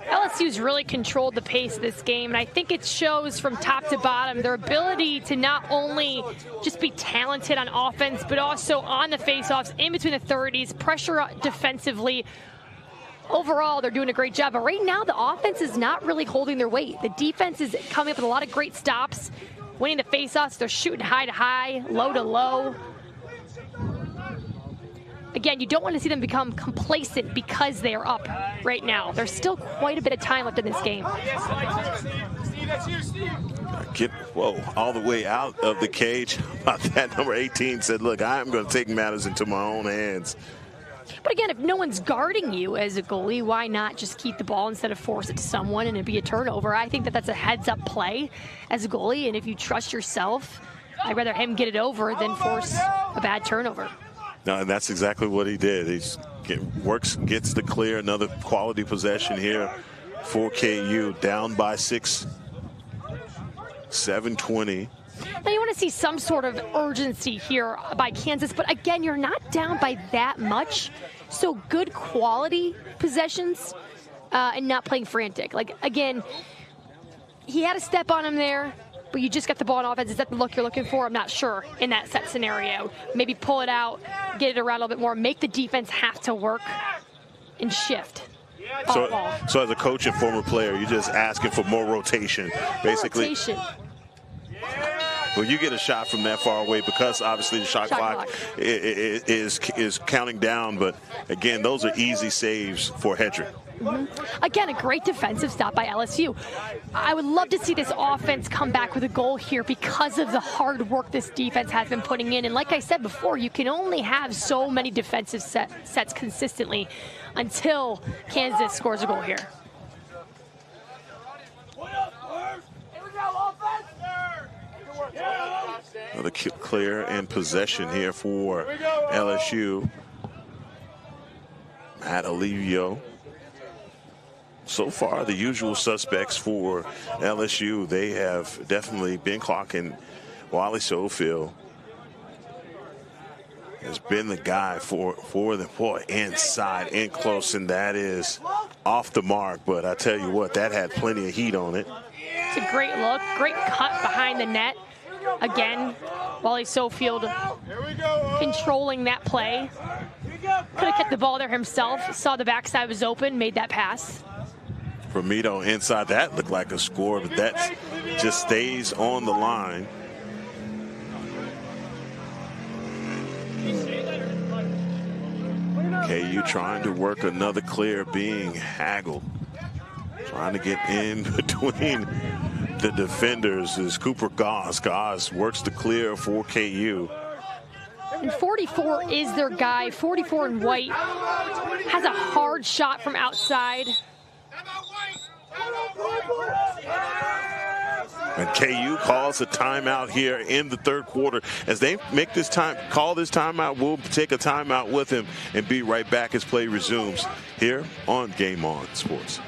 LSU's really controlled the pace of this game, and I think it shows from top to bottom their ability to not only just be talented on offense, but also on the faceoffs, in between the 30s, pressure defensively. Overall, they're doing a great job, but right now the offense is not really holding their weight. The defense is coming up with a lot of great stops, winning the faceoffs. They're shooting high to high, low to low. Again, you don't want to see them become complacent because they are up right now. There's still quite a bit of time left in this game. Steve, that's you, Steve. Get, all the way out of the cage. About that, number 18 said, look, I'm going to take matters into my own hands. But again, if no one's guarding you as a goalie, why not just keep the ball instead of force it to someone and it'd be a turnover? I think that that's a heads-up play as a goalie, and if you trust yourself, I'd rather him get it over than force a bad turnover. No, and that's exactly what he did. He gets the clear, another quality possession here for KU, down by 6, 7:20. Now you want to see some sort of urgency here by Kansas, but again, you're not down by that much. So good quality possessions and not playing frantic. Like, again, he had a step on him there, but you just got the ball in offense. Is that the look you're looking for? I'm not sure in that set scenario. Maybe pull it out, get it around a little bit more, make the defense have to work and shift. So as a coach and former player, you're just asking for more rotation, basically. Rotation. When you get a shot from that far away, because obviously the shot clock is counting down, but again, those are easy saves for Hedrick. Again, a great defensive stop by LSU. I would love to see this offense come back with a goal here because of the hard work this defense has been putting in. And like I said before, you can only have so many defensive sets consistently until Kansas scores a goal here. Another clear and possession here for LSU. Matt Alivio. So far, the usual suspects for LSU, they have definitely been clocking. Wally Schofield has been the guy for the boy inside, in close, and that is off the mark. But I tell you what, that had plenty of heat on it. It's a great look, great cut behind the net. Again, Wally Schofield controlling that play. Could have kept the ball there himself. Saw the backside was open, made that pass. Romito inside, that looked like a score, but that just stays on the line. KU trying to work another clear, being haggled. Trying to get in between the defenders is Cooper Goss. Goss works the clear for KU. And 44 is their guy. 44 in white. Has a hard shot from outside. And KU calls a timeout here in the third quarter. As they make this call this timeout, we'll take a timeout with him and be right back as play resumes here on Game On Sports.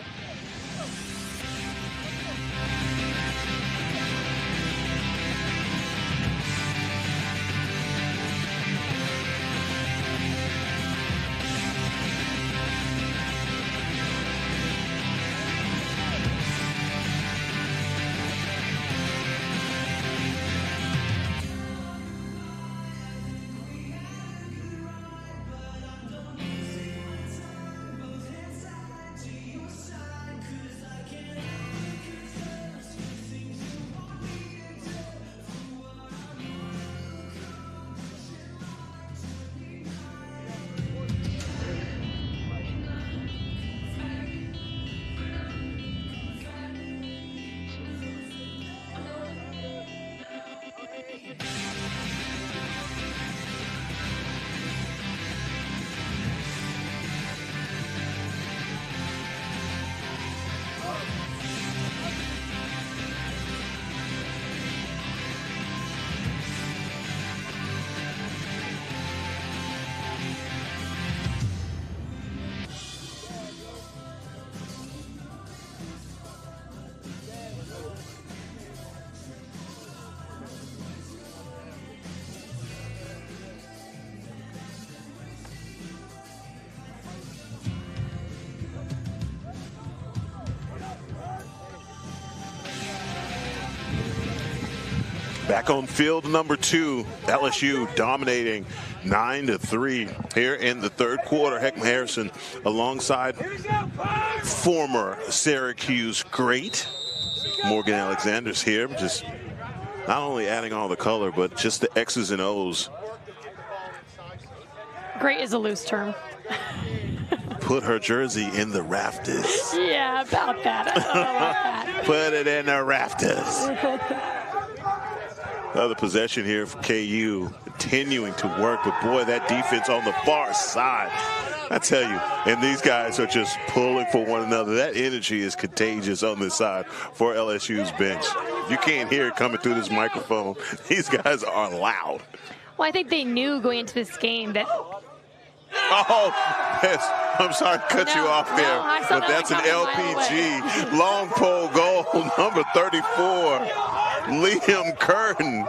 Back on field number 2, LSU dominating 9-3 here in the third quarter. Heckma Harrison alongside former Syracuse great Morgan Alexander's here, just not only adding all the color, but just the X's and O's. Great is a loose term. Put her jersey in the rafters. Yeah, about that. I don't know about that. Put it in the rafters. Another possession here for KU, continuing to work, but boy, that defense on the far side, I tell you, and these guys are just pulling for one another. That energy is contagious on this side for LSU's bench. You can't hear it coming through this microphone. These guys are loud. Well, I think they knew going into this game that... Oh, yes. I'm sorry to cut you off there, but that's an LPG long pole goal, number 34, Liam Curtin.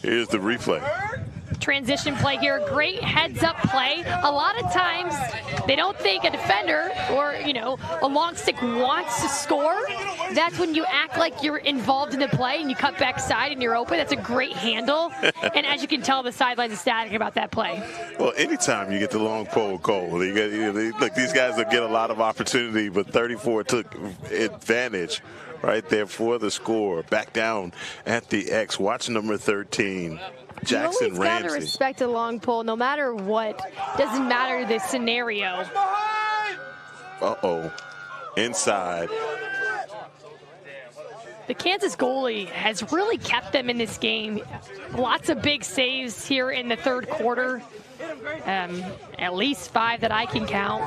Here's the replay. transition play here. Great heads-up play. A lot of times they don't think a defender or, a long stick wants to score. That's when you act like you're involved in the play and you cut backside and you're open. That's a great handle. And as you can tell, the sidelines are ecstatic about that play. Well, anytime you get the long pole, Cole, look, these guys will get a lot of opportunity, but 34 took advantage right there for the score. Back down at the X. Watch number 13, Jackson You always Ramsey. got to respect a long pole no matter what. Doesn't matter the scenario. Uh-oh. Inside. The Kansas goalie has really kept them in this game. Lots of big saves here in the third quarter. At least 5 that I can count.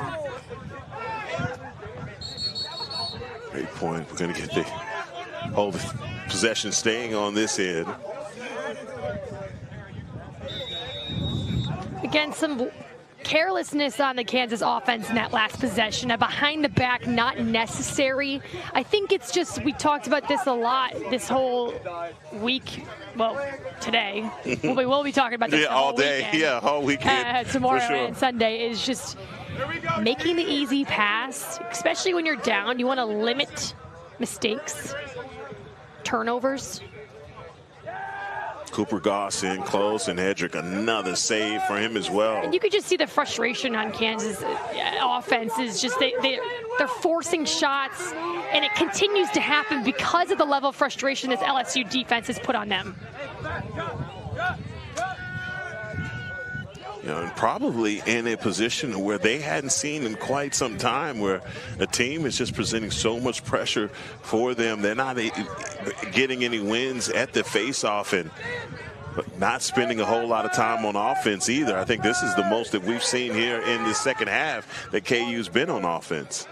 Great point. We're going to get the hold possession staying on this end. Again, some carelessness on the Kansas offense in that last possession. A behind the back, not necessary. I think it's just, we talked about this a lot this whole week. Well, today. We will be talking about this all day. weekend. Yeah, all weekend. Tomorrow for sure. and Sunday is just making the easy pass, especially when you're down. You want to limit mistakes, turnovers. Cooper Goss in close, and Hedrick, another save for him as well. And you could just see the frustration on Kansas offense is just they're forcing shots, and it continues to happen because of the level of frustration this LSU defense has put on them. And probably in a position where they hadn't seen in quite some time, where a team is just presenting so much pressure for them. They're not getting any wins at the face-off and not spending a whole lot of time on offense either. I think this is the most that we've seen here in the second half that KU's been on offense.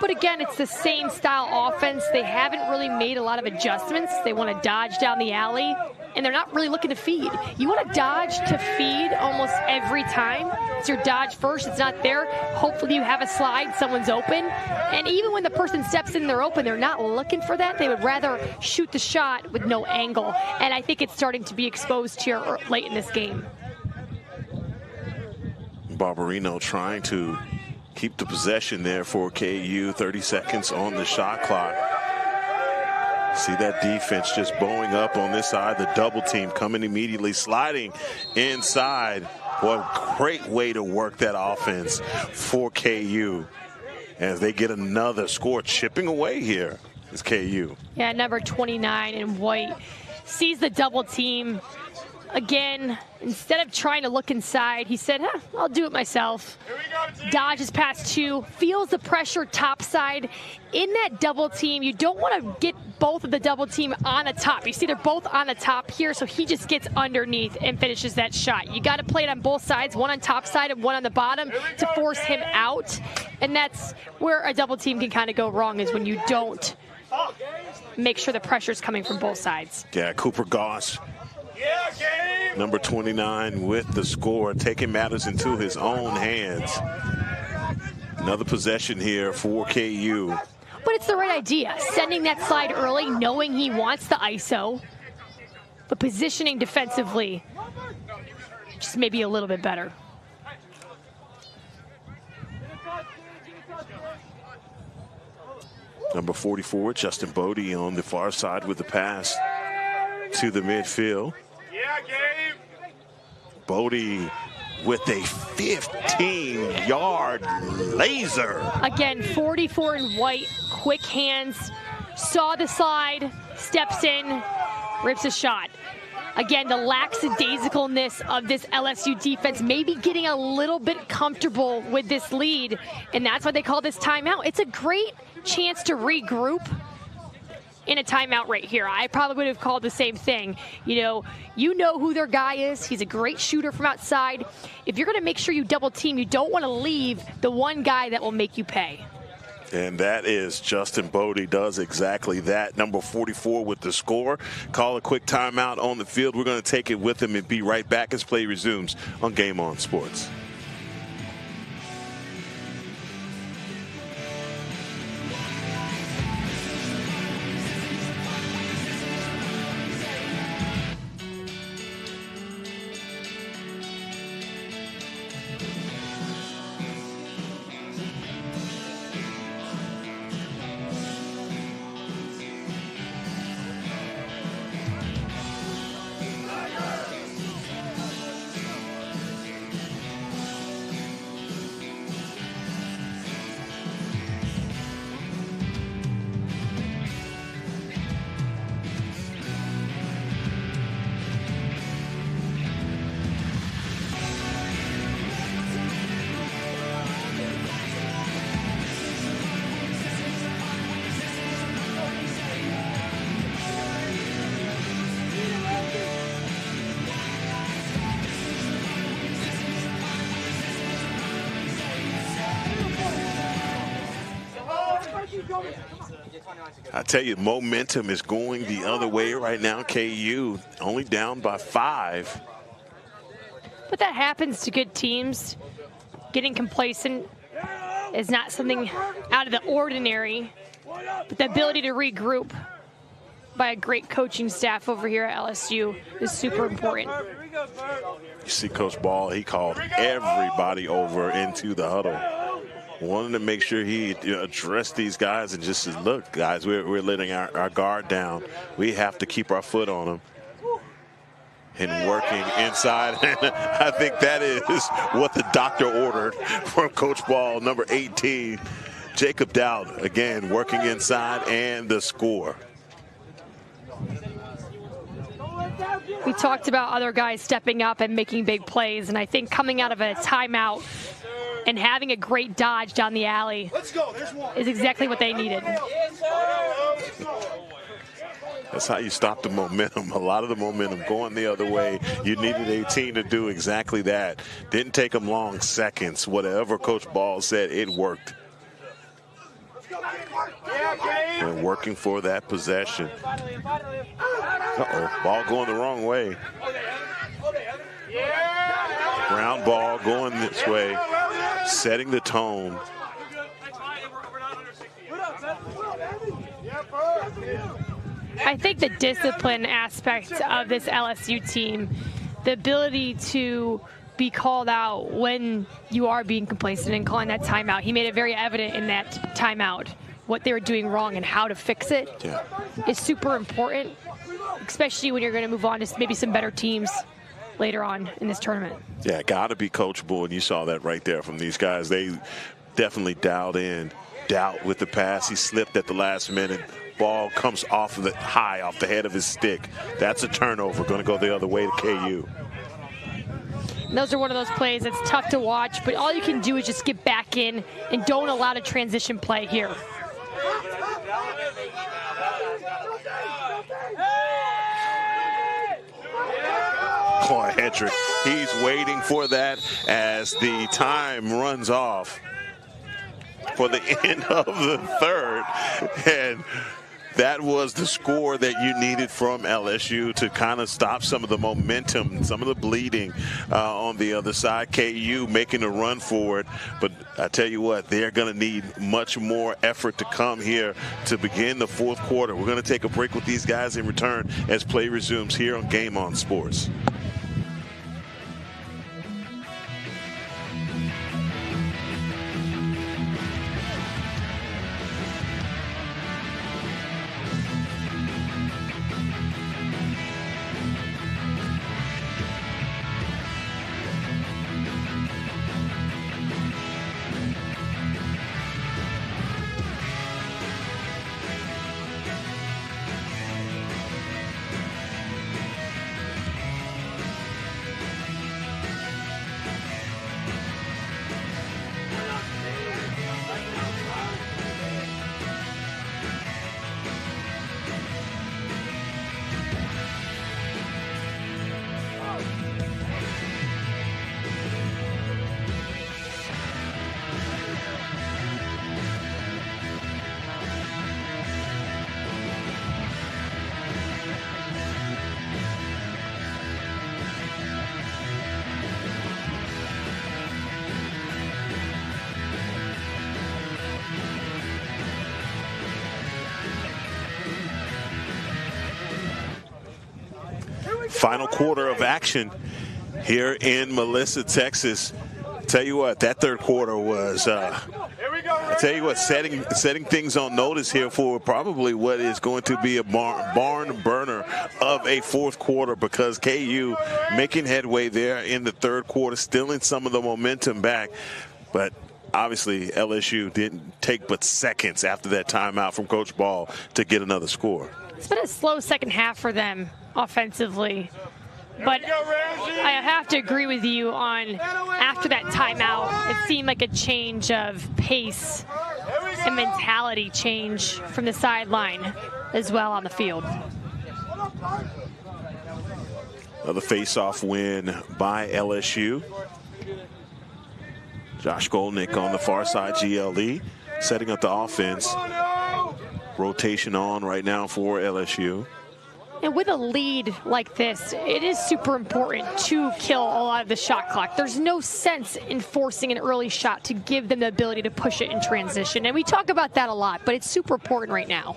But again, it's the same style offense. They haven't really made a lot of adjustments. They want to dodge down the alley, and they're not really looking to feed. You want to dodge to feed almost every time. It's your dodge first. It's not there. Hopefully you have a slide. Someone's open. And even when the person steps in, they're open. They're not looking for that. They would rather shoot the shot with no angle. And I think it's starting to be exposed here late in this game. Barbarino trying to keep the possession there for KU. 30 seconds on the shot clock. See that defense just bowing up on this side. The double team coming immediately, sliding inside. What a great way to work that offense for KU as they get another score. Chipping away here is KU. Yeah, number 29 in white sees the double team. Again, instead of trying to look inside, he said, I'll do it myself. Dodges past 2, feels the pressure topside. In that double team, you don't want to get both of the double team on the top. You see they're both on the top here, so he just gets underneath and finishes that shot. You got to play it on both sides, one on top side and one on the bottom to force him out. And that's where a double team can kind of go wrong, is when you don't make sure the pressure's coming from both sides. Yeah, Cooper Goss, number 29 with the score, taking matters into his own hands. Another possession here for KU. But it's the right idea. Sending that slide early, knowing he wants the ISO, but positioning defensively just maybe a little bit better. Number 44, Justin Bodie on the far side with the pass to the midfield. Bodie with a 15-yard laser. Again, 44 in white, quick hands, saw the slide, steps in, rips a shot. Again, the lackadaisicalness of this LSU defense, maybe getting a little bit comfortable with this lead, and that's why they call this timeout. It's a great chance to regroup in a timeout right here. I probably would have called the same thing. You know who their guy is. He's a great shooter from outside. If you're going to make sure you double team, you don't want to leave the one guy that will make you pay. And that is Justin Bodie, does exactly that. Number 44 with the score. Call a quick timeout on the field. We're going to take it with him and be right back as play resumes on Game On Sports. I tell you, momentum is going the other way right now. KU only down by 5. But that happens to good teams. Getting complacent is not something out of the ordinary, but the ability to regroup by a great coaching staff over here at LSU is super important. You see Coach Ball, he called everybody over into the huddle. Wanted to make sure he addressed these guys and just said, look, guys, we're letting our guard down. We have to keep our foot on them. And working inside. And I think that is what the doctor ordered from Coach Ball, number 18. Jacob Dowd, again, working inside and the score. We talked about other guys stepping up and making big plays, and I think coming out of a timeout and having a great dodge down the alley is exactly what they needed. That's how you stop the momentum. A lot of the momentum going the other way. You needed 18 to do exactly that. Didn't take them long seconds. Whatever Coach Ball said, it worked. And working for that possession. Uh-oh, ball going the wrong way. Ground ball going this way, setting the tone. I think the discipline aspect of this LSU team, the ability to be called out when you are being complacent and calling that timeout. He made it very evident in that timeout what they were doing wrong and how to fix it is super important, especially when you're going to move on to maybe some better teams later on in this tournament. Yeah, got to be coachable, and you saw that right there from these guys. They definitely dialed in. Doubt with the pass. He slipped at the last minute. Ball comes off of the high, off the head of his stick. That's a turnover. Going to go the other way to KU. And those are one of those plays that's tough to watch, but all you can do is just get back in and don't allow the transition play here. Boy, Hedrick, he's waiting for that as the time runs off for the end of the third. And that was the score that you needed from LSU to kind of stop some of the momentum, some of the bleeding on the other side. KU making a run for it. But I tell you what, they're going to need much more effort to come here to begin the fourth quarter. We're going to take a break with these guys in return as play resumes here on Game On Sports. Final quarter of action here in Melissa, Texas. Tell you what, that third quarter was, I tell you what, setting things on notice here for probably what is going to be a barn burner of a fourth quarter, because KU making headway there in the third quarter, stealing some of the momentum back. But obviously LSU didn't take but seconds after that timeout from Coach Ball to get another score. It's been a slow second half for them offensively. But I have to agree with you on after that timeout, it seemed like a change of pace and mentality change from the sideline as well on the field. Another face-off win by LSU. Josh Golnick on the far side, GLE, setting up the offense. rotation on right now for LSU. And with a lead like this, it is super important to kill a lot of the shot clock. There's no sense in forcing an early shot to give them the ability to push it in transition. And we talk about that a lot, but it's super important right now.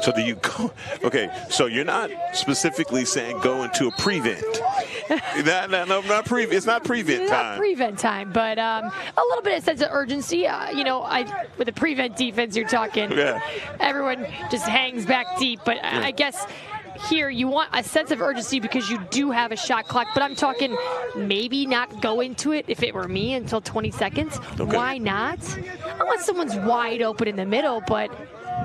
So do you go? Okay, so you're not specifically saying go into a prevent. No, not prevent. It's not prevent time. Not prevent time, but a little bit of sense of urgency. With a prevent defense, you're talking. Yeah. Everyone just hangs back deep, but I guess here you want a sense of urgency because you do have a shot clock, but I'm talking maybe not go into it if it were me until 20 seconds. Okay. Why not? Unless someone's wide open in the middle, but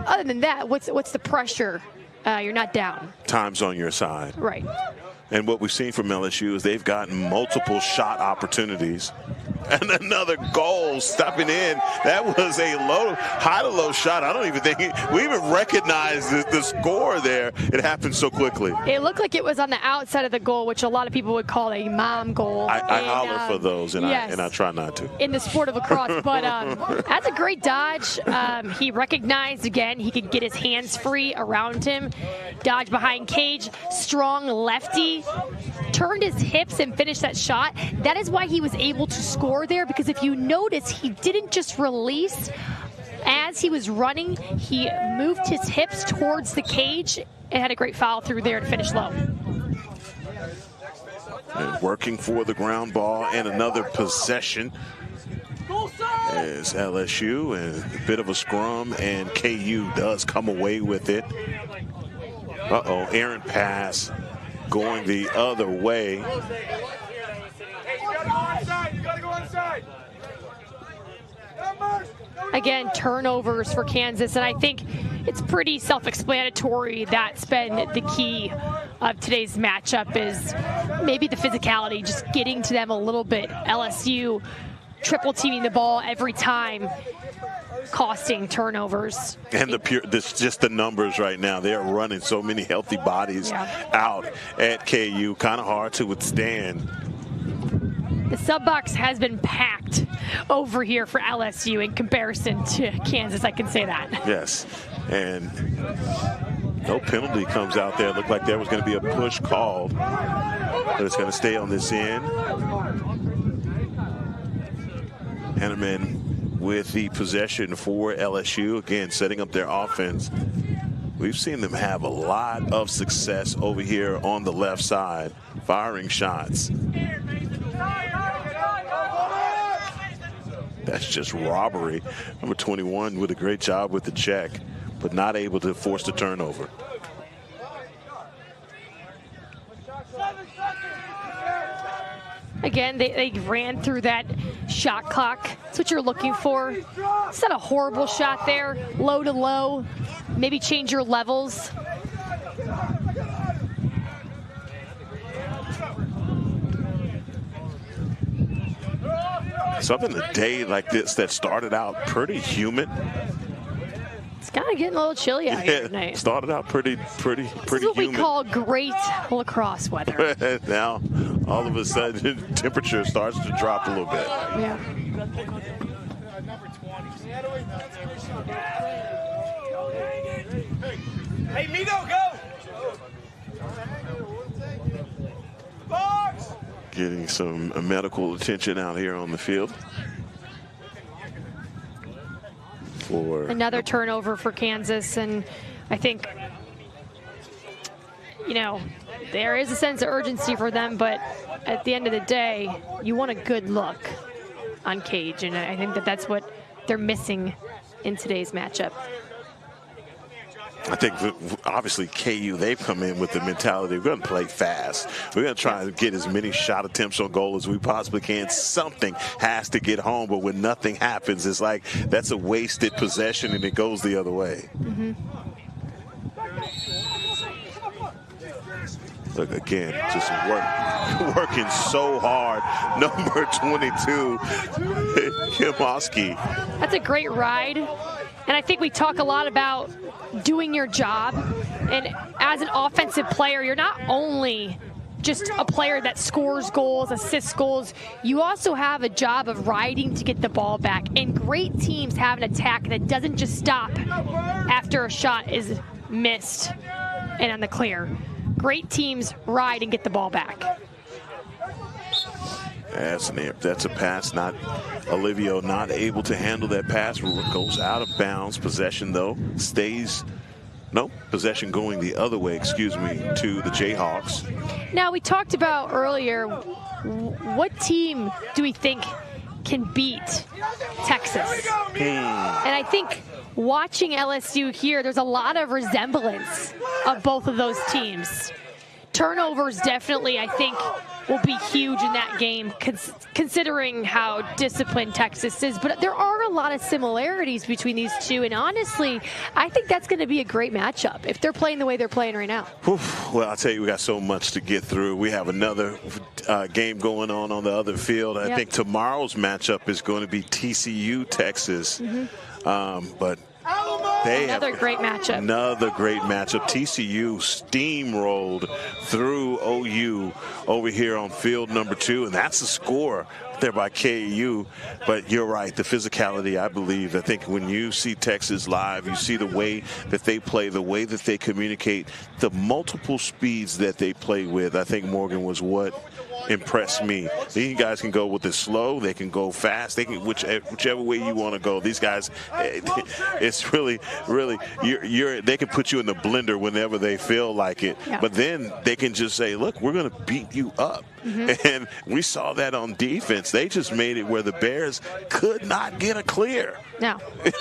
other than that, what's the pressure? You're not down. Time's on your side. Right. And what we've seen from LSU is they've gotten multiple shot opportunities. And another goal stepping in. That was a high to low shot. I don't even think we even recognized the score there. It happened so quickly. It looked like it was on the outside of the goal, which a lot of people would call a mom goal. I holler for those, and yes, I try not to. In the sport of lacrosse, but that's a great dodge. He recognized again he could get his hands free around him. Dodge behind cage, strong lefty. Turned his hips and finished that shot. That is why he was able to score there, because if you notice, he didn't just release. As he was running, he moved his hips towards the cage and had a great foul through there to finish low. And working for the ground ball and another possession is LSU, and a bit of a scrum, and KU does come away with it. Uh-oh, errant pass going the other way. Hey, you gotta go inside. You gotta go inside. Again, turnovers for Kansas, and I think it's pretty self-explanatory. That's been the key of today's matchup, is maybe the physicality, just getting to them a little bit. LSU triple teaming the ball every time, costing turnovers. And just the numbers right now. They're running so many healthy bodies out at KU. Kind of hard to withstand. The sub box has been packed over here for LSU in comparison to Kansas, I can say that. Yes, and no penalty comes out there. It looked like there was going to be a push called, but it's going to stay on this end. Henneman with the possession for LSU, again setting up their offense. We've seen them have a lot of success over here on the left side, firing shots. That's just robbery. Number 21 with a great job with the check, but not able to force the turnover. Again, they ran through that shot clock. That's what you're looking for. It's not a horrible shot there. Low to low. Maybe change your levels. Something a day like this that started out pretty humid. It's kind of getting a little chilly out here tonight. Started out pretty This is what humid. we call great lacrosse weather. Now, all of a sudden, temperature starts to drop a little bit. Yeah. Hey, Mito, go! Box! Getting some medical attention out here on the field. For Another turnover for Kansas, and I think, there is a sense of urgency for them, but at the end of the day, you want a good look on Cage, and I think that's what they're missing in today's matchup. I think, obviously, KU, they've come in with the mentality, we're going to play fast. We're going to try and get as many shot attempts on goal as we possibly can. Something has to get home, but when nothing happens, it's like that's a wasted possession, and it goes the other way. Mm-hmm. Look, again, just working so hard. Number 22, Kimosky. That's a great ride. And I think we talk a lot about doing your job. And as an offensive player, you're not only just a player that scores goals, assists goals. You also have a job of riding to get the ball back. And great teams have an attack that doesn't just stop after a shot is missed and on the clear. Great teams ride and get the ball back. That's a pass. Not Olivio not able to handle that pass. Goes out of bounds. Possession though stays. No, possession going the other way, excuse me, to the Jayhawks. Now, we talked about earlier, what team do we think can beat Texas? And I think watching LSU here, there's a lot of resemblance of both of those teams. Turnovers definitely, I think, will be huge in that game, considering how disciplined Texas is. But there are a lot of similarities between these two, and honestly, I think that's going to be a great matchup if they're playing the way they're playing right now. Well, I'll tell you, we got so much to get through. We have another game going on the other field. I think tomorrow's matchup is going to be TCU, Texas. But another great matchup. Another great matchup. TCU steamrolled through OU over here on field number 2, and that's the score there by KU. But you're right, the physicality, I believe. I think when you see Texas live, you see the way that they play, the way that they communicate, the multiple speeds that they play with. I think Morgan was what impressed me. These guys can go with it slow, they can go fast, they can whichever way you want to go. These guys, it's really they can put you in the blender whenever they feel like it. But then they can just say, look, we're going to beat you up. And we saw that on defense. They just made it where the Bears could not get a clear. No. And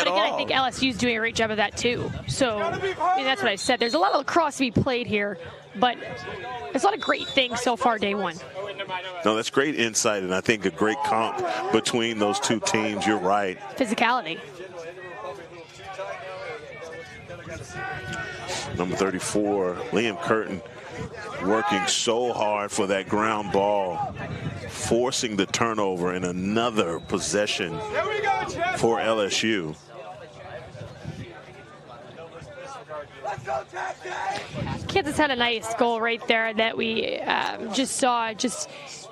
again, I think LSU's doing a great job of that too. So I mean, that's what I said. There's a lot of lacrosse to be played here, but there's a lot of great things so far day one. No, that's great insight, and I think a great comp between those two teams. You're right. Physicality. Number 34, Liam Curtin, working so hard for that ground ball, forcing the turnover in another possession for LSU. Kansas had a nice goal right there that we just saw, just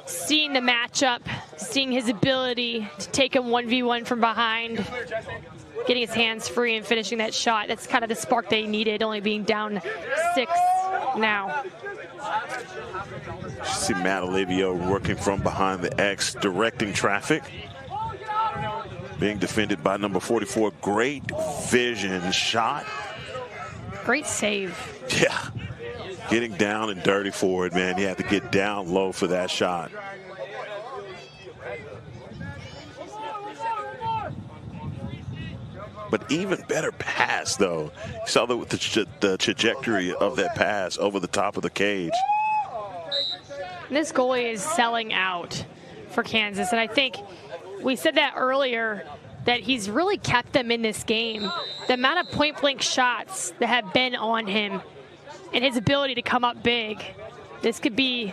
seeing the matchup, seeing his ability to take him 1v1 from behind, getting his hands free and finishing that shot. That's kind of the spark they needed, only being down 6 now. See Matt Olivio working from behind the X, directing traffic. Being defended by number 44. Great vision shot. Great save. Yeah. Getting down and dirty for it, man. You have to get down low for that shot. But even better pass, though. You saw the trajectory of that pass over the top of the cage. This goalie is selling out for Kansas, and I think we said that earlier, that he's really kept them in this game. The amount of point-blank shots that have been on him and his ability to come up big, this could be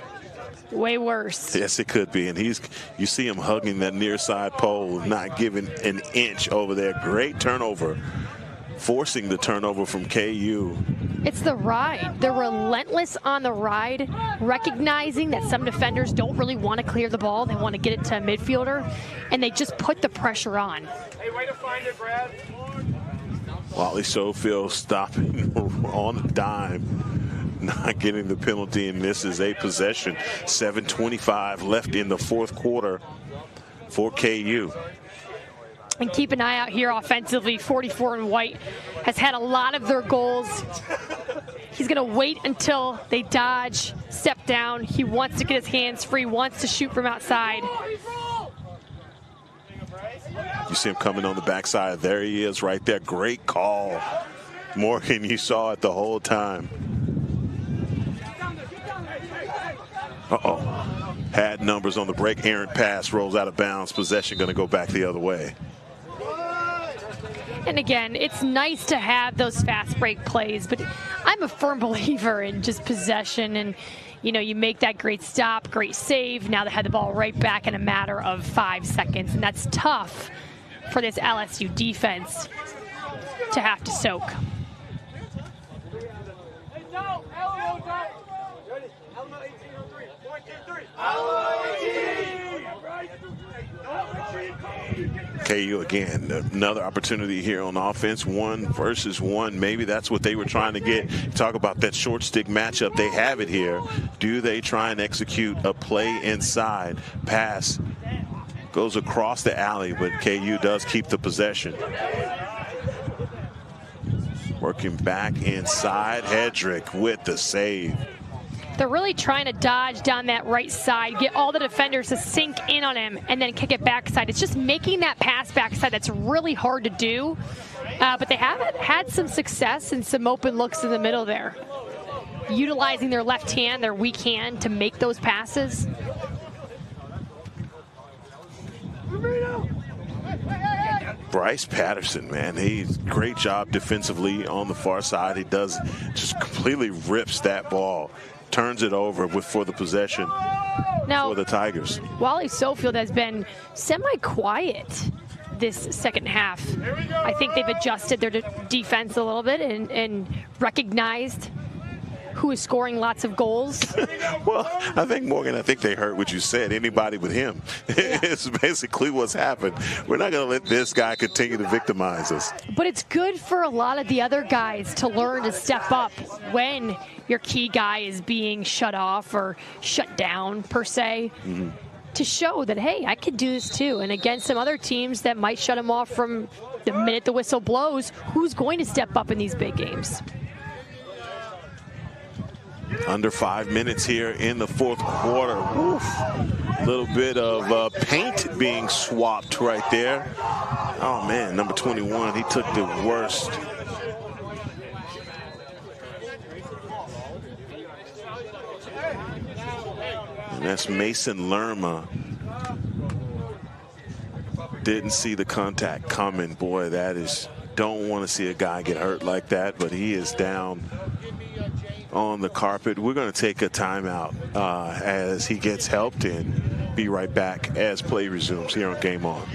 way worse. Yes, it could be. And you see him hugging that near side pole, not giving an inch over there. Great turnover, forcing the turnover from KU. It's the ride. They're relentless on the ride, recognizing that some defenders don't really want to clear the ball. They want to get it to a midfielder, and they just put the pressure on. Hey, way to find it, Brad. Wally Schofield stopping on a dime, not getting the penalty, and this is a possession. 7:25 left in the fourth quarter for KU. And keep an eye out here offensively. 44 and White has had a lot of their goals. He's going to wait until they dodge, step down. He wants to get his hands free, wants to shoot from outside. You see him coming on the backside. There he is right there. Great call. Morgan, you saw it the whole time. Uh-oh. Had numbers on the break. Errant pass rolls out of bounds. Possession going to go back the other way. And again, it's nice to have those fast break plays, but I'm a firm believer in just possession, and you know, you make that great stop, great save. Now they had the ball right back in a matter of 5 seconds, and that's tough for this LSU defense to have to soak. Alamo 1803. 1, 2, 3. Alamo 18. KU again, another opportunity here on offense, 1 versus 1. Maybe that's what they were trying to get. Talk about that short stick matchup. They have it here. Do they try and execute a play inside? Pass goes across the alley, but KU does keep the possession. Working back inside, Hedrick with the save. They're really trying to dodge down that right side, get all the defenders to sink in on him, and then kick it backside. It's just making that pass backside that's really hard to do. But they have had some success and some open looks in the middle there. Utilizing their left hand, their weak hand, to make those passes. Bryce Patterson, man, he's great job defensively on the far side. He does just completely rips that ball, turns it over for the possession for the Tigers. Wally Sofield has been semi-quiet this second half. I think they've adjusted their defense a little bit and recognized who is scoring lots of goals. Well, I think, Morgan, they heard what you said. Anybody with him. It's basically what's happened. We're not going to let this guy continue to victimize us. But it's good for a lot of the other guys to learn to step up when your key guy is being shut off or shut down, per se, to show that, hey, I could do this too. And against some other teams that might shut him off from the minute the whistle blows, who's going to step up in these big games? Under 5 minutes here in the fourth quarter. Woof. A little bit of paint being swapped right there. Oh, man, number 21, he took the worst. And that's Mason Lerma. Didn't see the contact coming. Boy, that is, don't want to see a guy get hurt like that, but he is down on the carpet. We're going to take a timeout as he gets helped in. Be right back as play resumes here on Game On.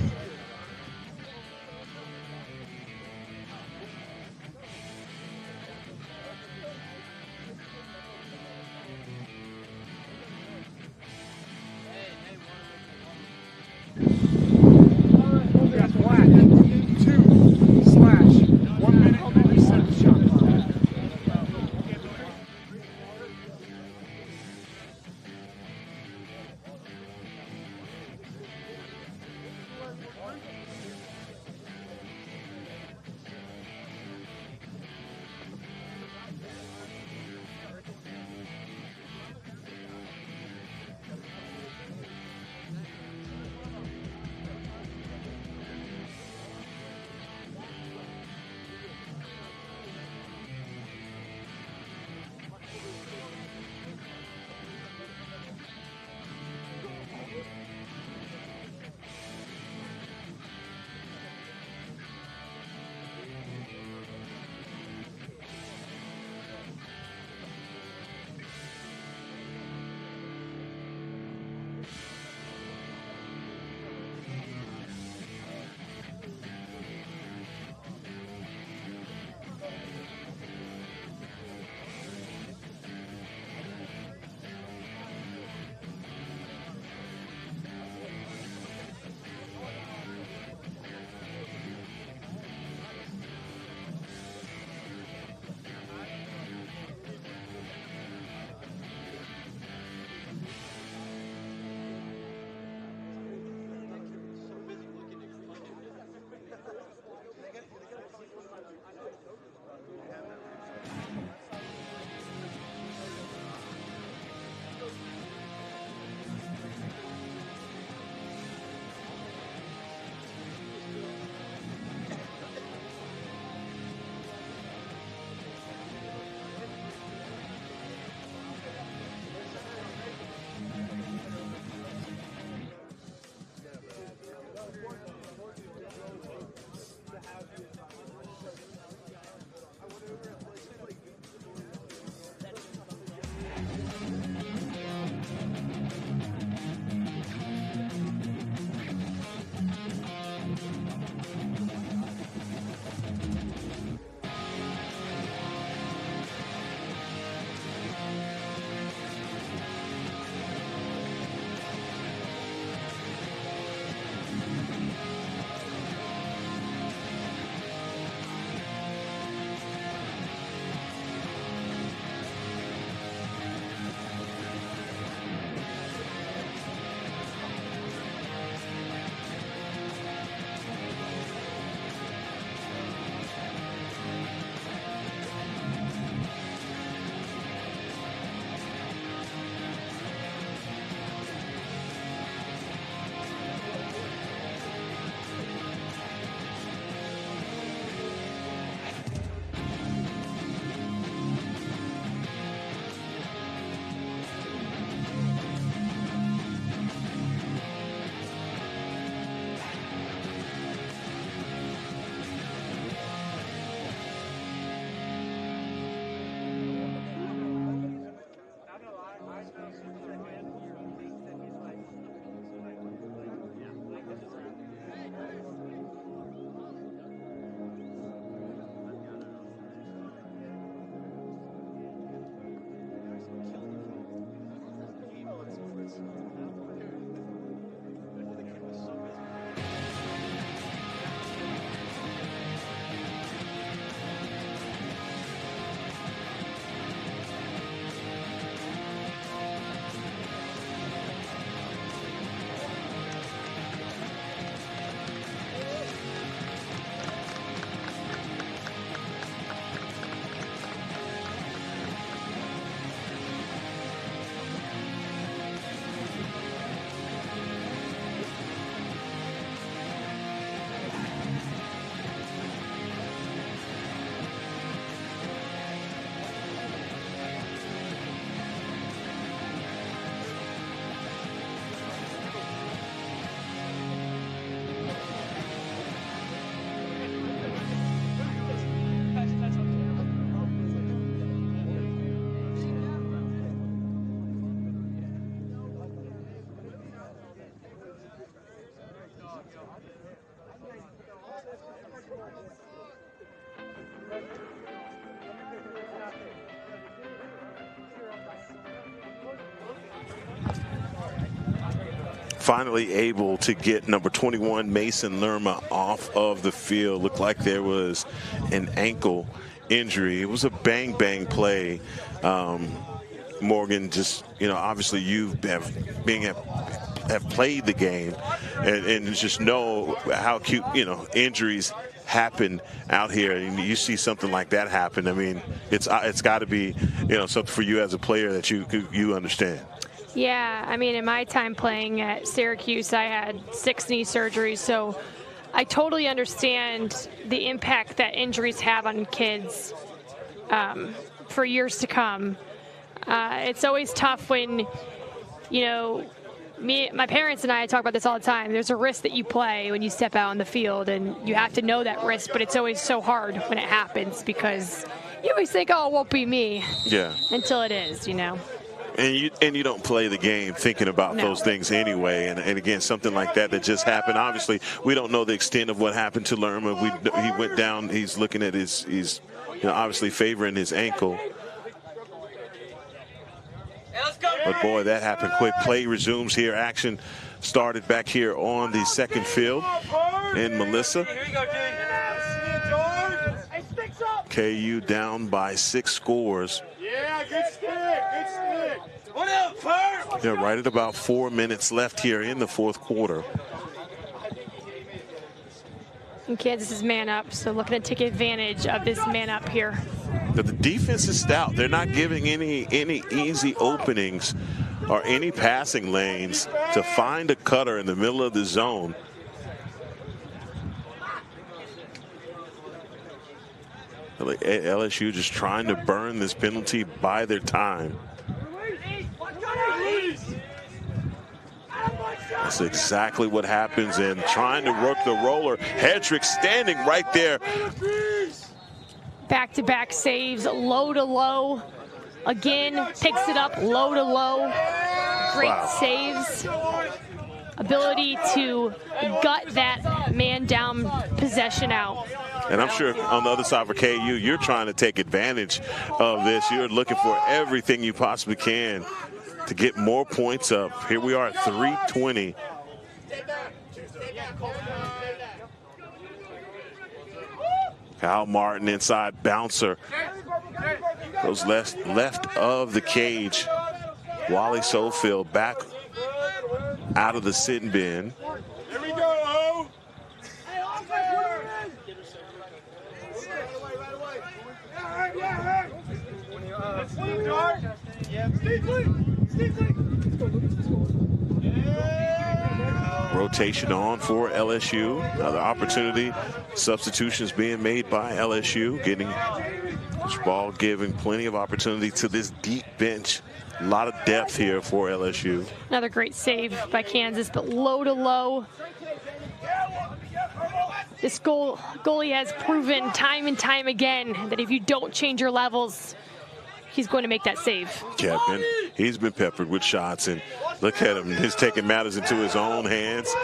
Finally able to get number 21 Mason Lerma off of the field. Looked like there was an ankle injury. It was a bang play. Morgan, just, you know, obviously you have played the game and just know how cute, you know, injuries happen out here, and you see something like that happen. I mean, it's got to be, you know, something for you as a player that you understand. Yeah, I mean, in my time playing at Syracuse, I had 6 knee surgeries, so I totally understand the impact that injuries have on kids for years to come. It's always tough when, you know, my parents and I talk about this all the time. There's a risk that you play when you step out on the field, and you have to know that risk, but it's always so hard when it happens because you always think, oh, it won't be me. Yeah. Until it is, you know. And you don't play the game thinking about those things anyway. And again, something like that just happened. Obviously, we don't know the extent of what happened to Lerma. He went down. He's looking at he's you know, obviously favoring his ankle. But boy, that happened quick. Play resumes here. Action started back here on the second field in Melissa. KU down by 6 scores. Yeah, good stick, good stick. What up, Perk? Yeah, right at about 4 minutes left here in the fourth quarter. And Kansas is man up, so looking to take advantage of this man up here. The defense is stout. They're not giving any easy openings or any passing lanes to find a cutter in the middle of the zone. LSU just trying to burn this penalty by their time. That's exactly what happens, and trying to work the roller. Hedrick standing right there. Back-to-back saves, low to low. Again, picks it up low to low. Great saves. Ability to gut that man down possession out. And I'm sure on the other side for KU, you're trying to take advantage of this. You're looking for everything you possibly can to get more points up. Here we are at 3:20. Kyle Martin inside bouncer. Goes left of the cage. Wally Sofield back out of the sit bin. Here we go. Rotation on for LSU. Another opportunity. Substitutions being made by LSU. Getting this ball, giving plenty of opportunity to this deep bench. A lot of depth here for LSU. Another great save by Kansas, but low to low. This goalie has proven time and time again that if you don't change your levels, he's going to make that save. Yeah, and he's been peppered with shots, and look at him. He's taking matters into his own hands,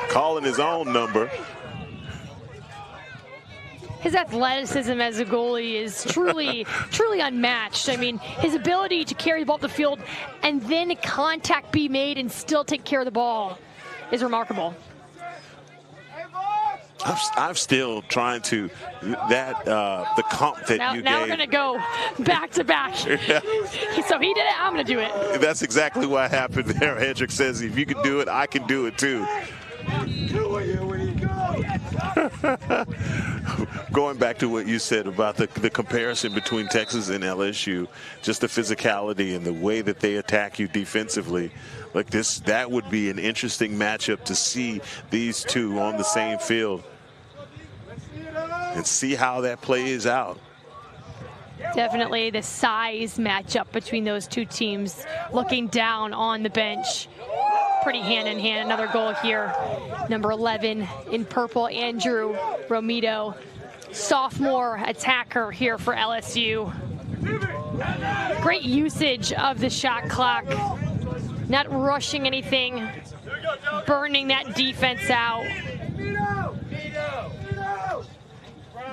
calling his own number. His athleticism as a goalie is truly unmatched. I mean, his ability to carry the ball up the field and then contact be made and still take care of the ball is remarkable. I'm still trying to the comp that you gave. Now we're gonna go back to back. Yeah. So he did it. I'm gonna do it. That's exactly what happened there. Hedrick says, "If you can do it, I can do it too." Going back to what you said about the comparison between Texas and LSU, just the physicality and the way that they attack you defensively. Like that would be an interesting matchup to see these two on the same field and see how that plays out. Definitely the size matchup between those two teams. Looking down on the bench, pretty hand in hand. Another goal here. Number 11 in purple, Andrew Romito, sophomore attacker here for LSU. Great usage of the shot clock. Not rushing anything, burning that defense out.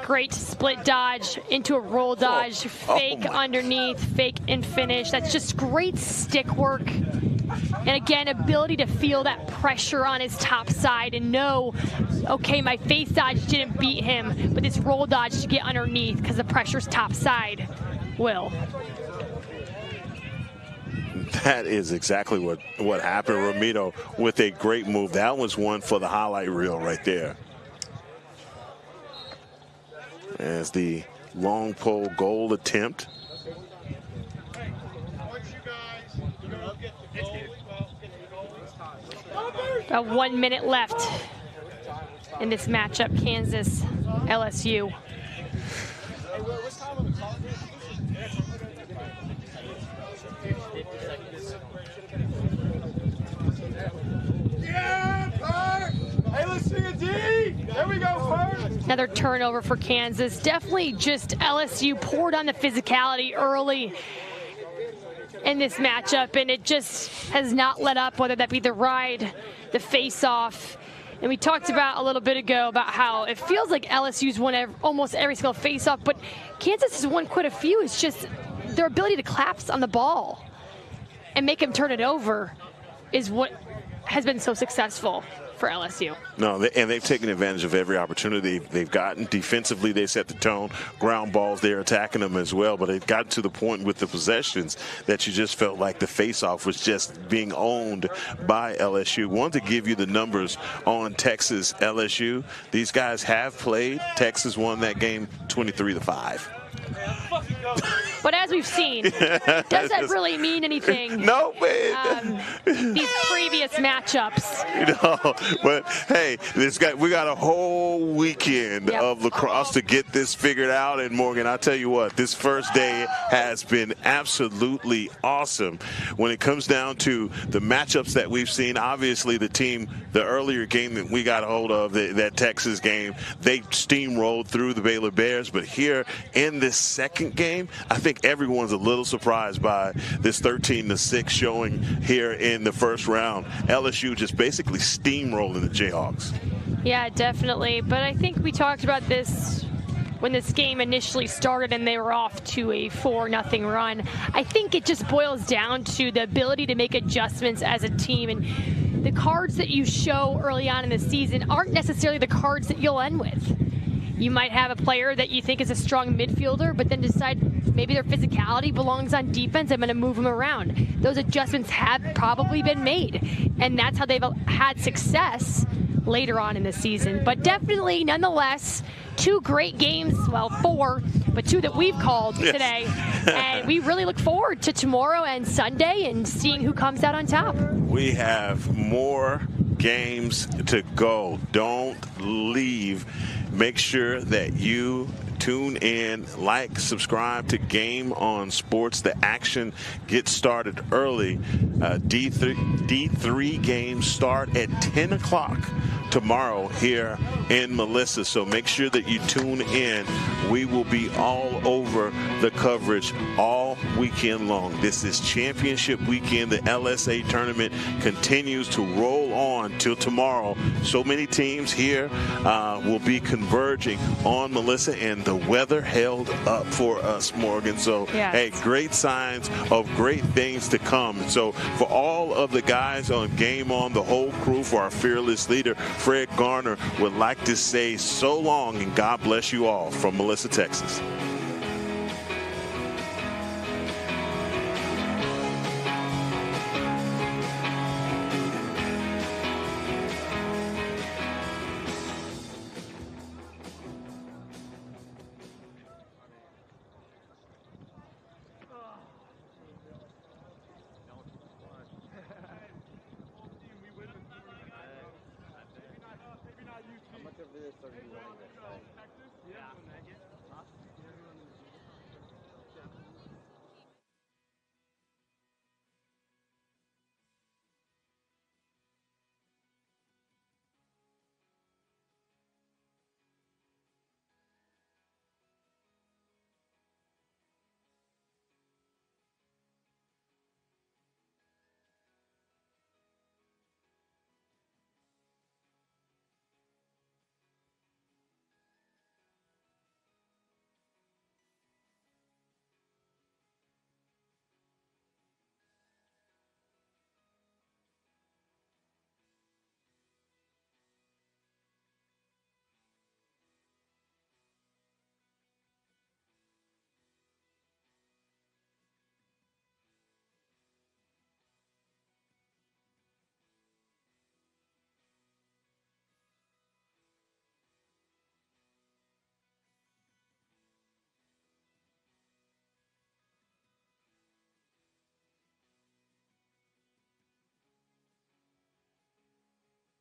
Great split dodge into a roll dodge, fake underneath, fake and finish. That's just great stick work. And again, ability to feel that pressure on his top side and know, okay, my face dodge didn't beat him, but this roll dodge to get underneath because the pressure's top side will. That is exactly what happened. Romito with a great move. That was one for the highlight reel right there. As the long pole goal attempt. About 1 minute left in this matchup, Kansas, LSU. Hey, let's see a D. There we go, first. Another turnover for Kansas. Definitely just LSU poured on the physicality early in this matchup, and it just has not let up, whether that be the ride, the face-off. And we talked about a little bit ago about how it feels like LSU's won almost every single face-off, but Kansas has won quite a few. It's just their ability to collapse on the ball and make him turn it over is what has been so successful for LSU. No, and they've taken advantage of every opportunity they've gotten. Defensively, they set the tone. Ground balls, they're attacking them as well. But it got to the point with the possessions that you just felt like the face-off was just being owned by LSU. Wanted to give you the numbers on Texas LSU. These guys have played. Texas won that game 23-5. But as we've seen, does that really mean anything? No, man. These previous matchups. You know, but hey, we got a whole weekend of lacrosse to get this figured out. And Morgan, I tell you what, this first day has been absolutely awesome. When it comes down to the matchups that we've seen, obviously the earlier game that we got a hold of, that Texas game, they steamrolled through the Baylor Bears. But here in this second game, I think everyone's a little surprised by this 13-6 showing here in the first round. LSU just basically steamrolling the Jayhawks. Yeah, definitely. But I think we talked about this when this game initially started and they were off to a 4-0 run. I think it just boils down to the ability to make adjustments as a team, and the cards that you show early on in the season aren't necessarily the cards that you'll end with. You might have a player that you think is a strong midfielder, but then decide maybe their physicality belongs on defense. I'm going to move them around. Those adjustments have probably been made, and that's how they've had success later on in the season. But definitely, nonetheless, 2 great games, well, 4, but 2 that we've called today. And we really look forward to tomorrow and Sunday and seeing who comes out on top. We have more games to go. Don't leave. Make sure that you tune in, like, subscribe to Game On Sports. The action gets started early. D3 games start at 10 o'clock tomorrow here in Melissa. So make sure that you tune in. We will be all over the coverage all weekend long. This is championship weekend. The LSA tournament continues to roll on till tomorrow. So many teams here will be converging on Melissa, and the weather held up for us, Morgan. So, hey, great signs of great things to come. So for all of the guys on Game On, the whole crew, for our fearless leader, Fred Garner, would like to say so long and God bless you all from Melissa, Texas.